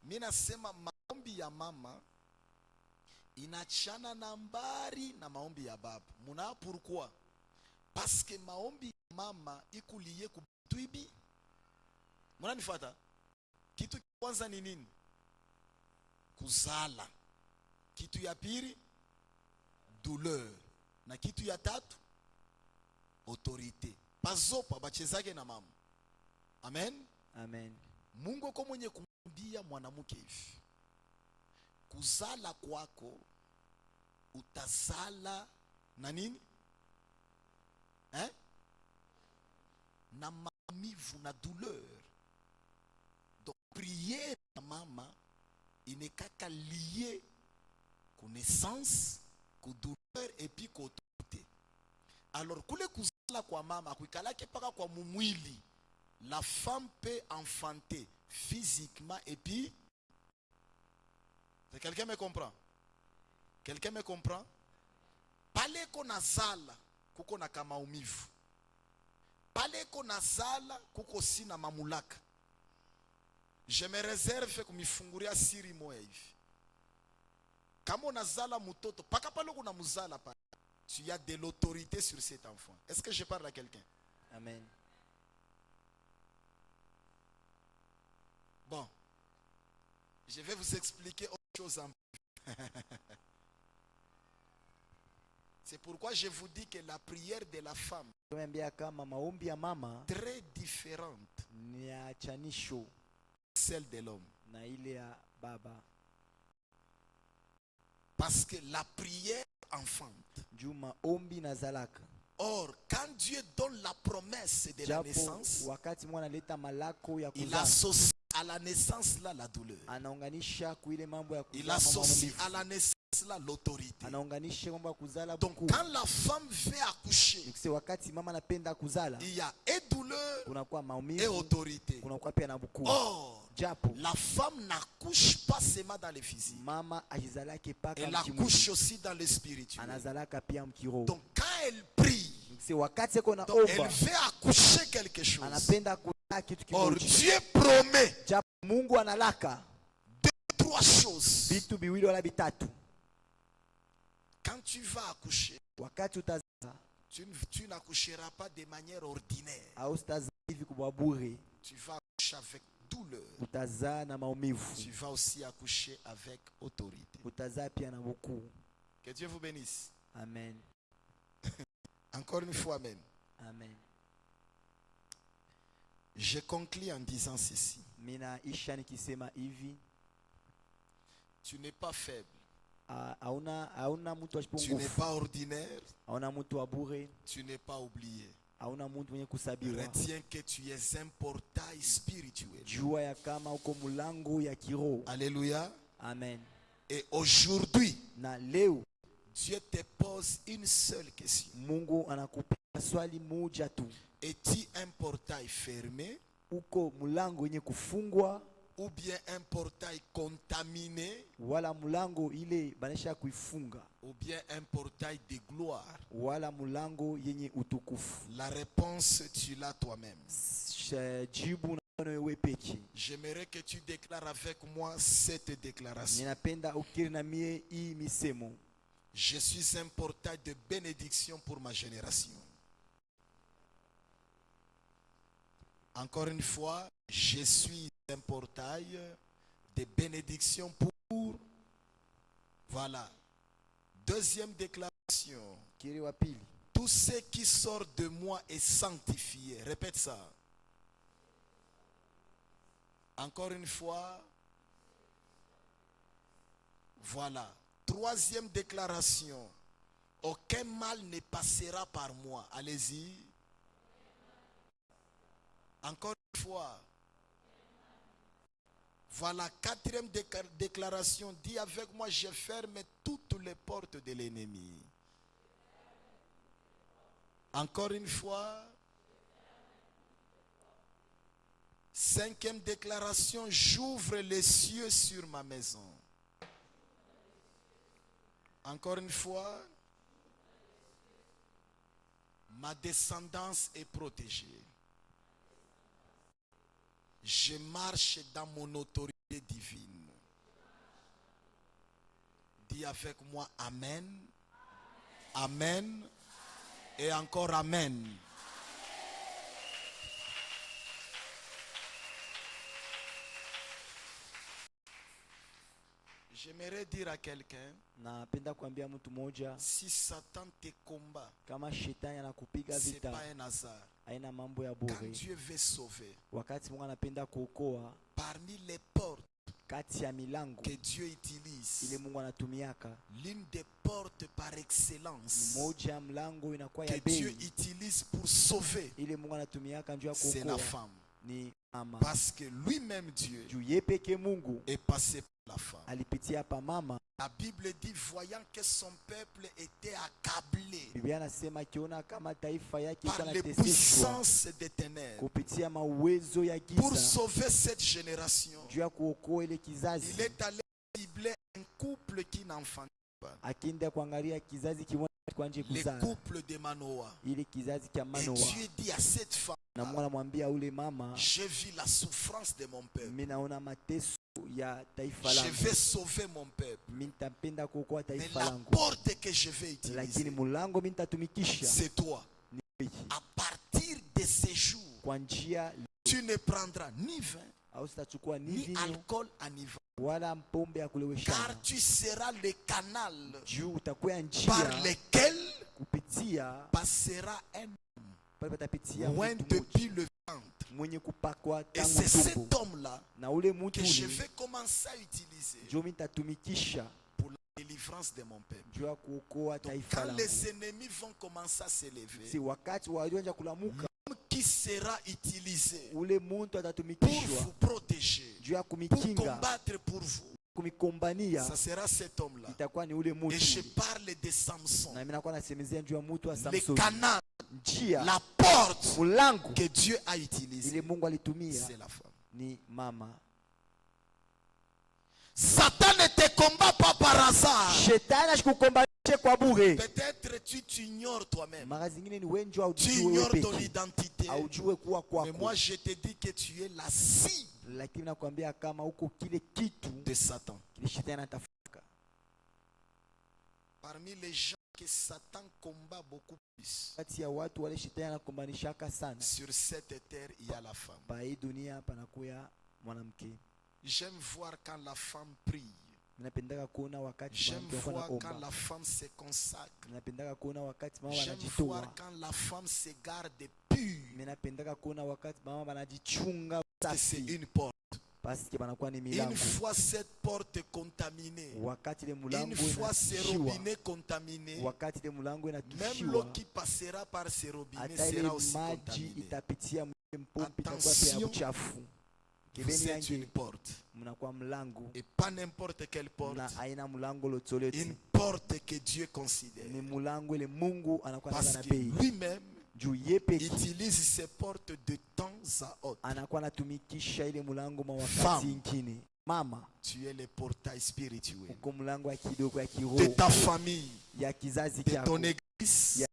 Mina sema maombi ya mama inachana na mbari na maombi ya baba. Muna pourquoi? Parce que maombi ya mama ikuliye kutuibi. Muna nifata? Kitu kwanza ni nini? Kuzala. Kitu ya pili douleur. Na kitu ya tatu autorité. Pazopa bachezake na mama. Amen. Amen. Mungu kwa mwenye kumwambia mwanamke hivi, kuzala kwako utazala na nini? Na maumivu na douleur. Donc prière ya mama inekaka lié ku naissance, ku douleur et puis ku autorité. Alors kule kuzala kwa mama kuikalake paka kwa mumwili. La femme peut enfanter physiquement et puis... Quelqu'un me comprend? Quelqu'un me comprend? Pale ko nazala kuko na kamaumivu. Pale ko nazala kuko si na mamulaka. Je me réserve kumifunguria siri moya hivi. Kama unazala mutoto, paka pale kuna muzala pa. Tu as de l'autorité sur cet enfant. Est-ce que je parle à quelqu'un? Amen. Bon, je vais vous expliquer autre chose en plus. C'est pourquoi je vous dis que la prière de la femme Tumeambia kama maombi ya mama est très différente ni ya chanisho de celle de l'homme. na ile ya baba. Parce que la prière enfante. Juu maombi na zalaka. Or, quand Dieu donne la promesse de la Japo naissance, wakati mwana leta malako ya il kuzala, associe à la naissance là la douleur. anaunganisha kuile mambo ya Il kuzala associe maumivu. à la naissance là l'autorité. Anaunganisha mambo ya kuzala Donc, buku. quand la femme veut accoucher, Nikise wakati mama anapenda kuzala, il y a et douleur kunakuwa et maumivu, autorité. kunakuwa pia na buku. Or, Japo la femme n'accouche pas seulement dans le physique. mama ajizalake paka Elle mkimwili, accouche aussi dans le spirituel. anazalaka pia mkiroho. Donc quand elle prie, Nikise wakati eko donc elle naomba, veut accoucher quelque chose. anapenda kuzala kitu Or kimoja. Dieu promet Japo Mungu analaka 3 choses. vitu biwili wala bitatu. Quand tu vas accoucher, Wakati utazala tu n'accoucheras pas de manière ordinaire. au utazala hivi kubwa bure. Tu vas accoucher avec douleur. utazaa na maumivu, Tu vas aussi accoucher avec autorité. utazaa pia na ukuu. Que Dieu vous bénisse. Amen. Encore une fois, amen. Amen. Je conclue en disant ceci. Minaisha nikisema hivi, Tu n'es pas faible. hauna mtu Tu n'es asipungufu, pas ordinaire. hauna mtu wa bure, Tu n'es pas oublié. hauna mtu mwenye kusabiwa. Retiens que tu es un portail spirituel. Jua ya kama uko mulango ya kiroho. Alléluia. Amen. Et aujourd'hui, Na leo Dieu te pose une seule question. Mungu anakupa swali moja tu. Es-tu un portail fermé Uko mulango yenye kufungwa ou bien un portail contaminé wala mulango ile banesha kuifunga ou bien un portail de gloire? wala mulango yenye utukufu? La réponse, tu l'as toi-même. Jibu na wewe peke. J'aimerais que tu déclares avec moi cette déclaration. Ninapenda ukiri na mie hii misemo. Je suis un portail de bénédiction pour ma génération. Encore une fois, je suis un portail de bénédiction pour... Voilà. Deuxième déclaration. Kiri wa pili. Tout ce qui sort de moi est sanctifié. Répète ça. Encore une fois. Voilà. Troisième déclaration. Aucun mal ne passera par moi. Allez-y. Encore une fois. Voilà. Quatrième déclaration. Dis avec moi, je ferme toutes les portes de l'ennemi. Encore une fois. Cinquième déclaration. J'ouvre les cieux sur ma maison. Encore une fois, ma descendance est protégée. Je marche dans mon autorité divine. Dis avec moi Amen. Amen. Et encore Amen. J'aimerais dire à quelqu'un, Napenda kuambia mtu moja, si Satan te combat, kama shetani anakupiga ce n'est vita, pas un hasard. haina mambo ya Quand bure. Dieu veut sauver, Wakati Mungu anapenda kuokoa, parmi les portes kati ya milango que Dieu ile utilise, Mungu anatumiaka, l'une des portes par excellence moja ya mlango inakuwa que ya Dieu bei, utilise pour sauver, ile Mungu anatumiaka njoo ya c'est la kuokoa femme. ni mama. Parce que lui-même, Dieu, Juu ye peke Mungu est passé par la femme. alipitia pa mama. La Bible dit, voyant que son peuple était accablé Biblia anasema akiona kama taifa yake par les ikanateseshwa puissances des ténèbres, kupitia mauwezo ya pour giza, sauver cette génération, juu ya kuokoa ile il kizazi, est allé cibler un couple qui n'enfantait pas. akienda kuangalia kizazi kimoja kwa nje Le kuzaa, couple de Manoah. ile kizazi cha Et Manoa. Dieu dit à cette femme, Na Mungu anamwambia ule mama, j'ai vu la souffrance de mon peuple. mimi naona mateso ya taifa Je langu, vais sauver mon peuple. mimi nitapenda kuokoa Mais taifa la langu, porte que je vais lakini utiliser, mulango mimi nitatumikisha c'est toi. ni À partir de ces jours, kwa njia, tu ne prendras ni vin, au sitachukua ni ni vinyo alcool enivrant, wala pombe ya car kuleweshana, tu seras le canal juu utakuwa par njia lequel kupitia passera un pale patapitia loin mtu depuis le ventre. mwenye kupakwa Et tangu c'est cet tumbo, homme-là na ule mtu que je ule vais commencer à utiliser ndio mimi nitatumikisha pour la délivrance de mon peuple. juu ya kuokoa Donc, taifa quand langu. les ennemis vont commencer à s'élever, Si wakati walioanza kulamuka, qui sera utilisé ule muntu pour atatumikishwa vous protéger, juu ya pour kumikinga, combattre pour vous, kumikombania, ça sera cet homme-là. itakuwa ni ule Et muntu je ule. parle de Samson. Na mimi nakuwa nasemezea juu ya mtu wa Le Samsoni, canal, njia, la porte mulango que Dieu a ile utilisée, Mungu alitumia c'est la femme. ni mama. Satan ne te combat pas par hasard. Shetani ashikukombanishe kwa bure. Peut-être tu t'ignores toi-même. Mara zingine ni wewe njoo Tu aujue wewe ignores ton peke, identité. aujue kuwa Mais kwako, moi, je te dis que tu es la cible lakini nakwambia kama uko kile kitu de Satan. kile shetani anatafuta. Parmi les gens que Satan combat beaucoup plus. kati ya watu wale shetani anakombanishaka sana. Sur cette terre, il y a la femme. Pa hii dunia panakuya mwanamke. J'aime voir quand la femme prie. Ninapendaka kuona wakati J'aime mwanamke voir quand anaomba. la femme se consacre. Ninapendaka kuona wakati mama J'aime anajitoa. voir quand la femme se garde pure. Ninapendaka kuona wakati mama anajichunga C'est safi. une porte. Parce que banakuwa ni Une milango. fois cette porte contaminée, Wakati ile une mulango fois ces inatushiwa. robinets contaminés, Wakati ile mulango même l'eau inatushiwa. qui passera par ces robinets Hata ile sera aussi maji contaminée. itapitia mpompi itakuwa pia ya uchafu. Vous Kibeni êtes une yange porte. mnakuwa mlango. Et pas n'importe quelle porte. Na aina mulango lotoleti. Une porte que Dieu considère. Ni mulango ile Mungu anakuwa Parce na que bei. lui-même Juu yepeki utilise ces portes de temps à autre. anakuwa anatumikisha ile mulango mawakati Femme. ingine. Mama, Tu es le portail spirituel uko mulango ya kidogo ya de kiroho ta famille, ya kizazi de chako, ton église, ya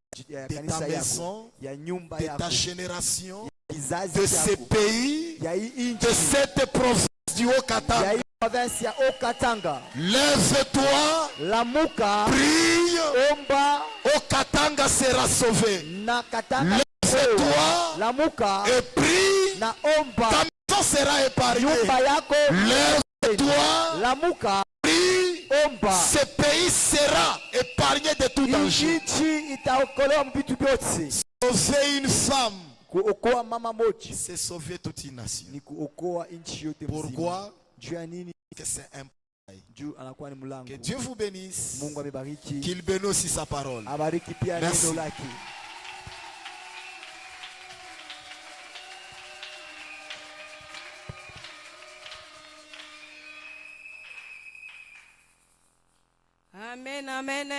de ta kanisa yako, maison, ya nyumba de yako, ta génération, kizazi de ce chako, pays, ya hii de inchi, cette province du ya Haut-Katanga. hii province ya Okatanga. Lève-toi, Lamuka, prie, omba Haut-Katanga sera sauvé. na Katanga. Lève-toi Lamuka et prie, na omba, ta maison sera épargnée. nyumba yako. Lève-toi, Lamuka, prie, omba, ce pays sera épargné de tout danger. inchi itaokolewa mbitu vyote. Sauver une femme, Kuokoa mama moja c'est sauver toute une nation. ni kuokoa nchi yote mzima. Pourquoi? Juu ya nini? Que c'est un. Juu anakuwa ni mlango. Que Dieu vous bénisse. Mungu amebariki, Qu'il bénisse aussi sa parole. abariki pia Merci. neno lake. Amen, amen.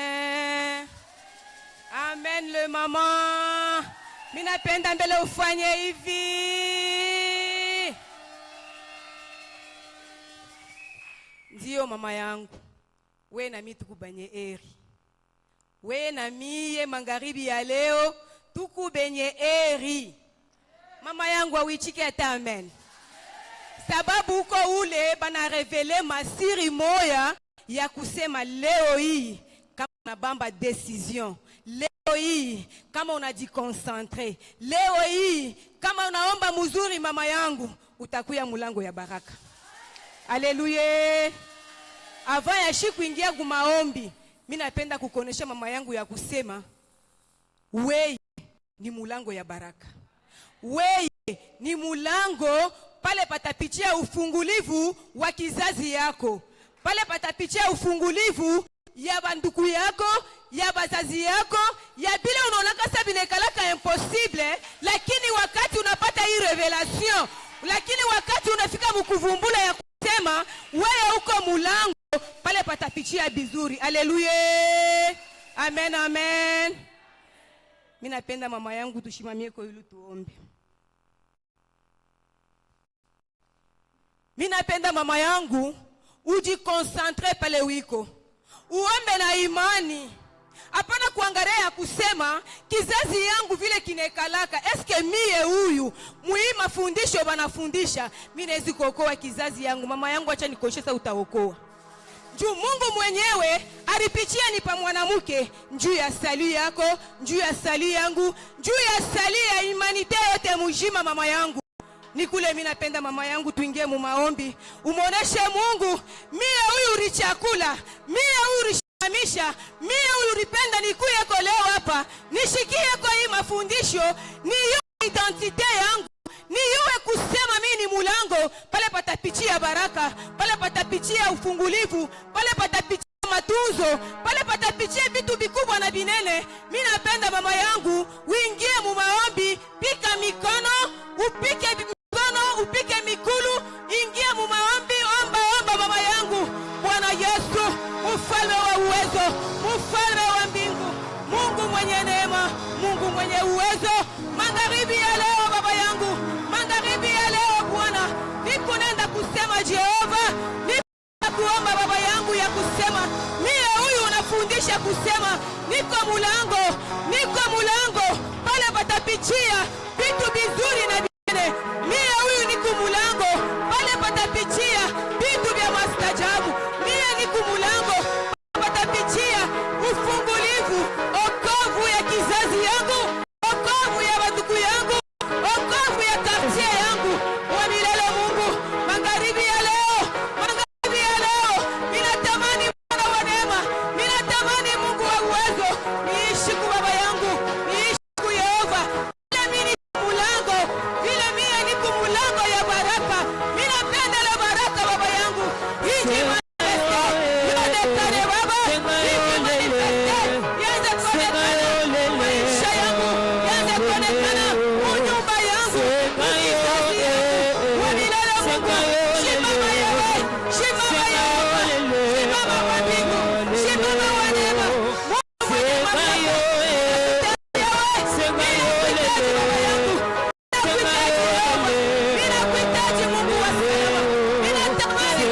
Amen, le mama. Minapenda mbele ufanye hivi. Ndio mama yangu. We na mimi tukubenye eri. We na mie magharibi ya leo tukubenye eri. Mama yangu awichike ata amen. Sababu uko ule bana revele masiri moya ya kusema leo hii kama unabamba decision, leo hii kama unajikonsantre, leo hii kama unaomba mzuri mama yangu utakuya mulango ya baraka. Haleluya. Avant ya shi kuingia kumaombi, mimi napenda kukonesha mama yangu ya kusema wewe ni mulango ya baraka. Wewe ni mulango pale patapitia ufungulivu wa kizazi yako. Pale patapitia ufungulivu ya banduku yako, ya bazazi yako, ya bila unaona kasa binekalaka impossible, lakini wakati unapata hii revelation, lakini wakati unafika mkuvumbula ya kusema wewe uko mulango, pale patapitia bizuri. Haleluya. Amen, amen. Mimi napenda mama yangu tushimamie kwa hilo tuombe. Mimi napenda mama yangu ujikonsantre pale wiko. Uombe na imani. Hapana kuangalia ya kusema kizazi yangu vile kinekalaka. Eske mie huyu muhii mafundisho banafundisha mimi naweza kuokoa kizazi yangu. Mama yangu acha nikoshesa utaokoa. Juu Mungu mwenyewe alipitia ni pa mwanamke juu ya sali yako, juu ya sali yangu, juu ya sali ya imanite yote mujima mama yangu. Nikule mimi napenda mama yangu tuingie mu maombi. Umuoneshe Mungu, mie huyu ulichakula, mie huyu ulishamisha, mie huyu ulipenda nikuye kwa leo hapa. Nishikie kwa hii mafundisho, niyo identite yangu. Niwe kusema mimi ni mulango, pale patapitia baraka, pale patapitia ufungulivu, pale patapitia matunzo, pale patapitia vitu vikubwa na binene. Mimi napenda mama yangu uingie mu maombi, pika mikono, upike mikono, upike mikulu, ingia mu maombi, omba mama yangu. Bwana Yesu, mfalme wa uwezo, mfalme wa mbingu, Mungu mwenye neema, Mungu mwenye uwezo, magharibi ya leo baba yangu, magharibi ya leo Bwana, niko nenda kusema Jehova, niko kuomba baba yangu ya kusema, mie huyu unafundisha kusema, niko mulango, pale patapitia vitu bizuri na binene. Mie huyu niko mulango, pale patapitia vitu vya mastajabu. Mie niko mulango, pale patapitia ufungulivu Baba, ianze kuonekana maisha yangu, ianze kuonekana nyumba yangu, kizazi yangu, kwa milele Mungu. Simama Yewe, simama Yehova, simama wa mbingu, simama wa neema, Mungu mwenye mamlaka. Ninakuhitaji Mungu wa salama, ninatamani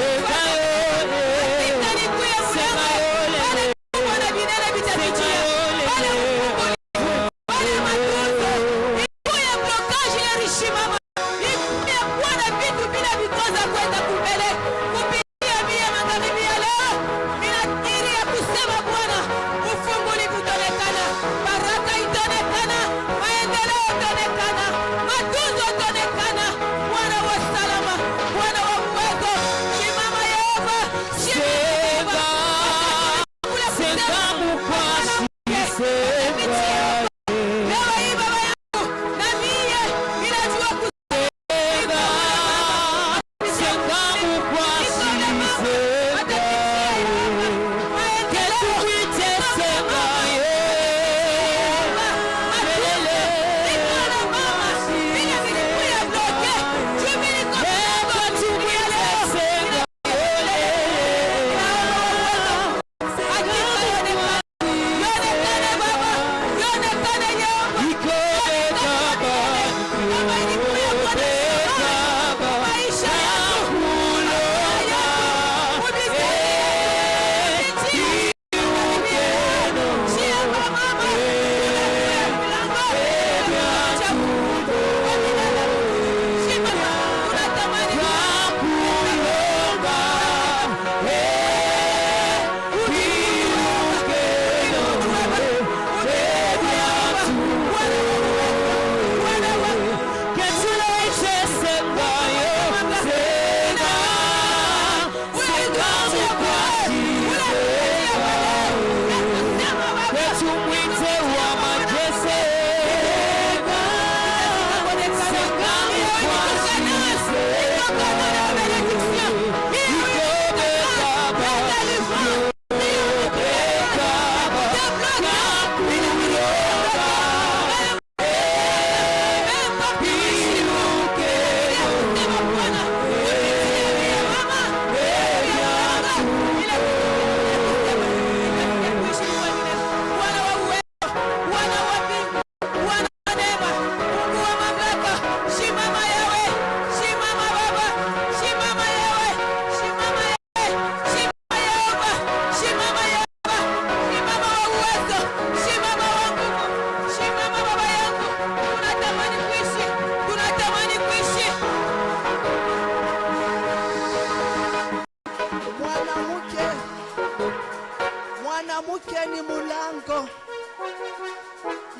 mwanamke ni mulango.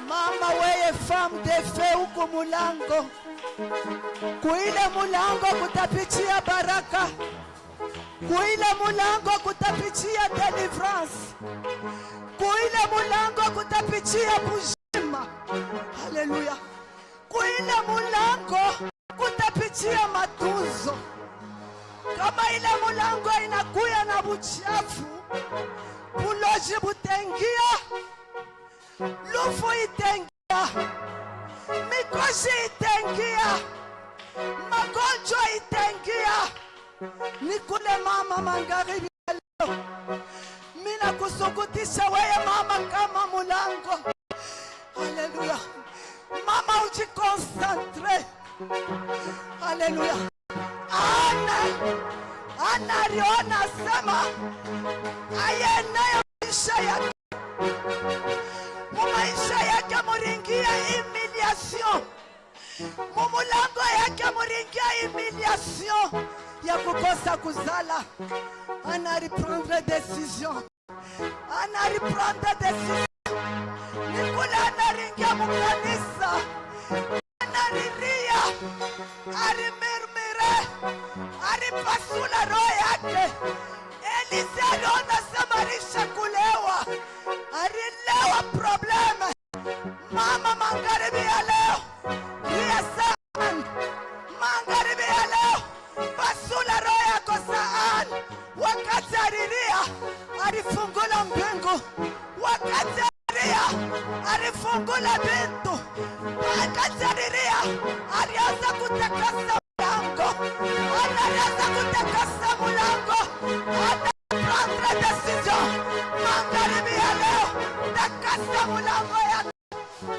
Mama weye femme de feu huko mulango. Kuile mulango kutapitia baraka. Kuile mulango kutapitia deliverance. Kuile mulango kutapitia bujima. Haleluya. Kuile mulango kutapitia matunzo. Kama ile mulango inakuya na buchafu, buloji butengia, lufu itengia, mikoshi itengia, magonjwa itengia. Nikule mama magharibi leo, mina kusukutisha weye mama kama mulango. Haleluya. Mama ujikonsantre. Haleluya. Ana aliona sema ayenayo maisha yake, maisha yake muringia humiliation, mumulango yake muringia humiliation ya kukosa kuzala. Ana reprendre décision, ana reprendre décision. Nikula anaringia mukanisa, anariria, arimirmire, aripasula roho yake. Elise aliona samarisha kulewa, arilewa probleme. Mama magharibi ya leo, ria sana. Magharibi ya leo, pasula roho yako sana. Wakati ariria, alifungula mbingu, wakati Elia alifungula bintu, wakati Elia alianza kutakasa mlango, alianza kutakasa mlango, anaprendre decision. Magharibi ya leo, takasa mlango yako.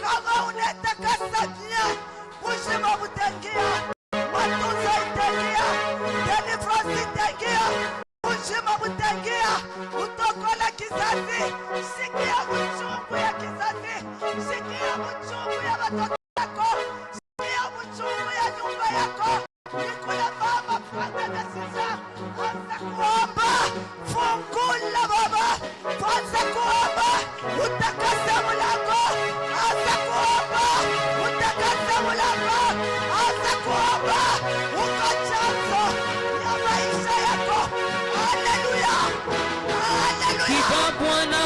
Kama unatakasa bien, uzima utaingia, matunzo itaingia, deliverance itaingia, uzima utaingia, utokola kizazi. Sikia uchungu ya kizazi, sikia uchungu ya watoto wako, sikia uchungu ya nyumba yako. Nikula baba, pata decision, anza kuomba, fungula baba, anza kuomba, utakasa mlango, anza kuomba, utakasa mlango, anza kuomba, uko chanzo ya maisha yako. Haleluya, haleluya. Kipa Bwana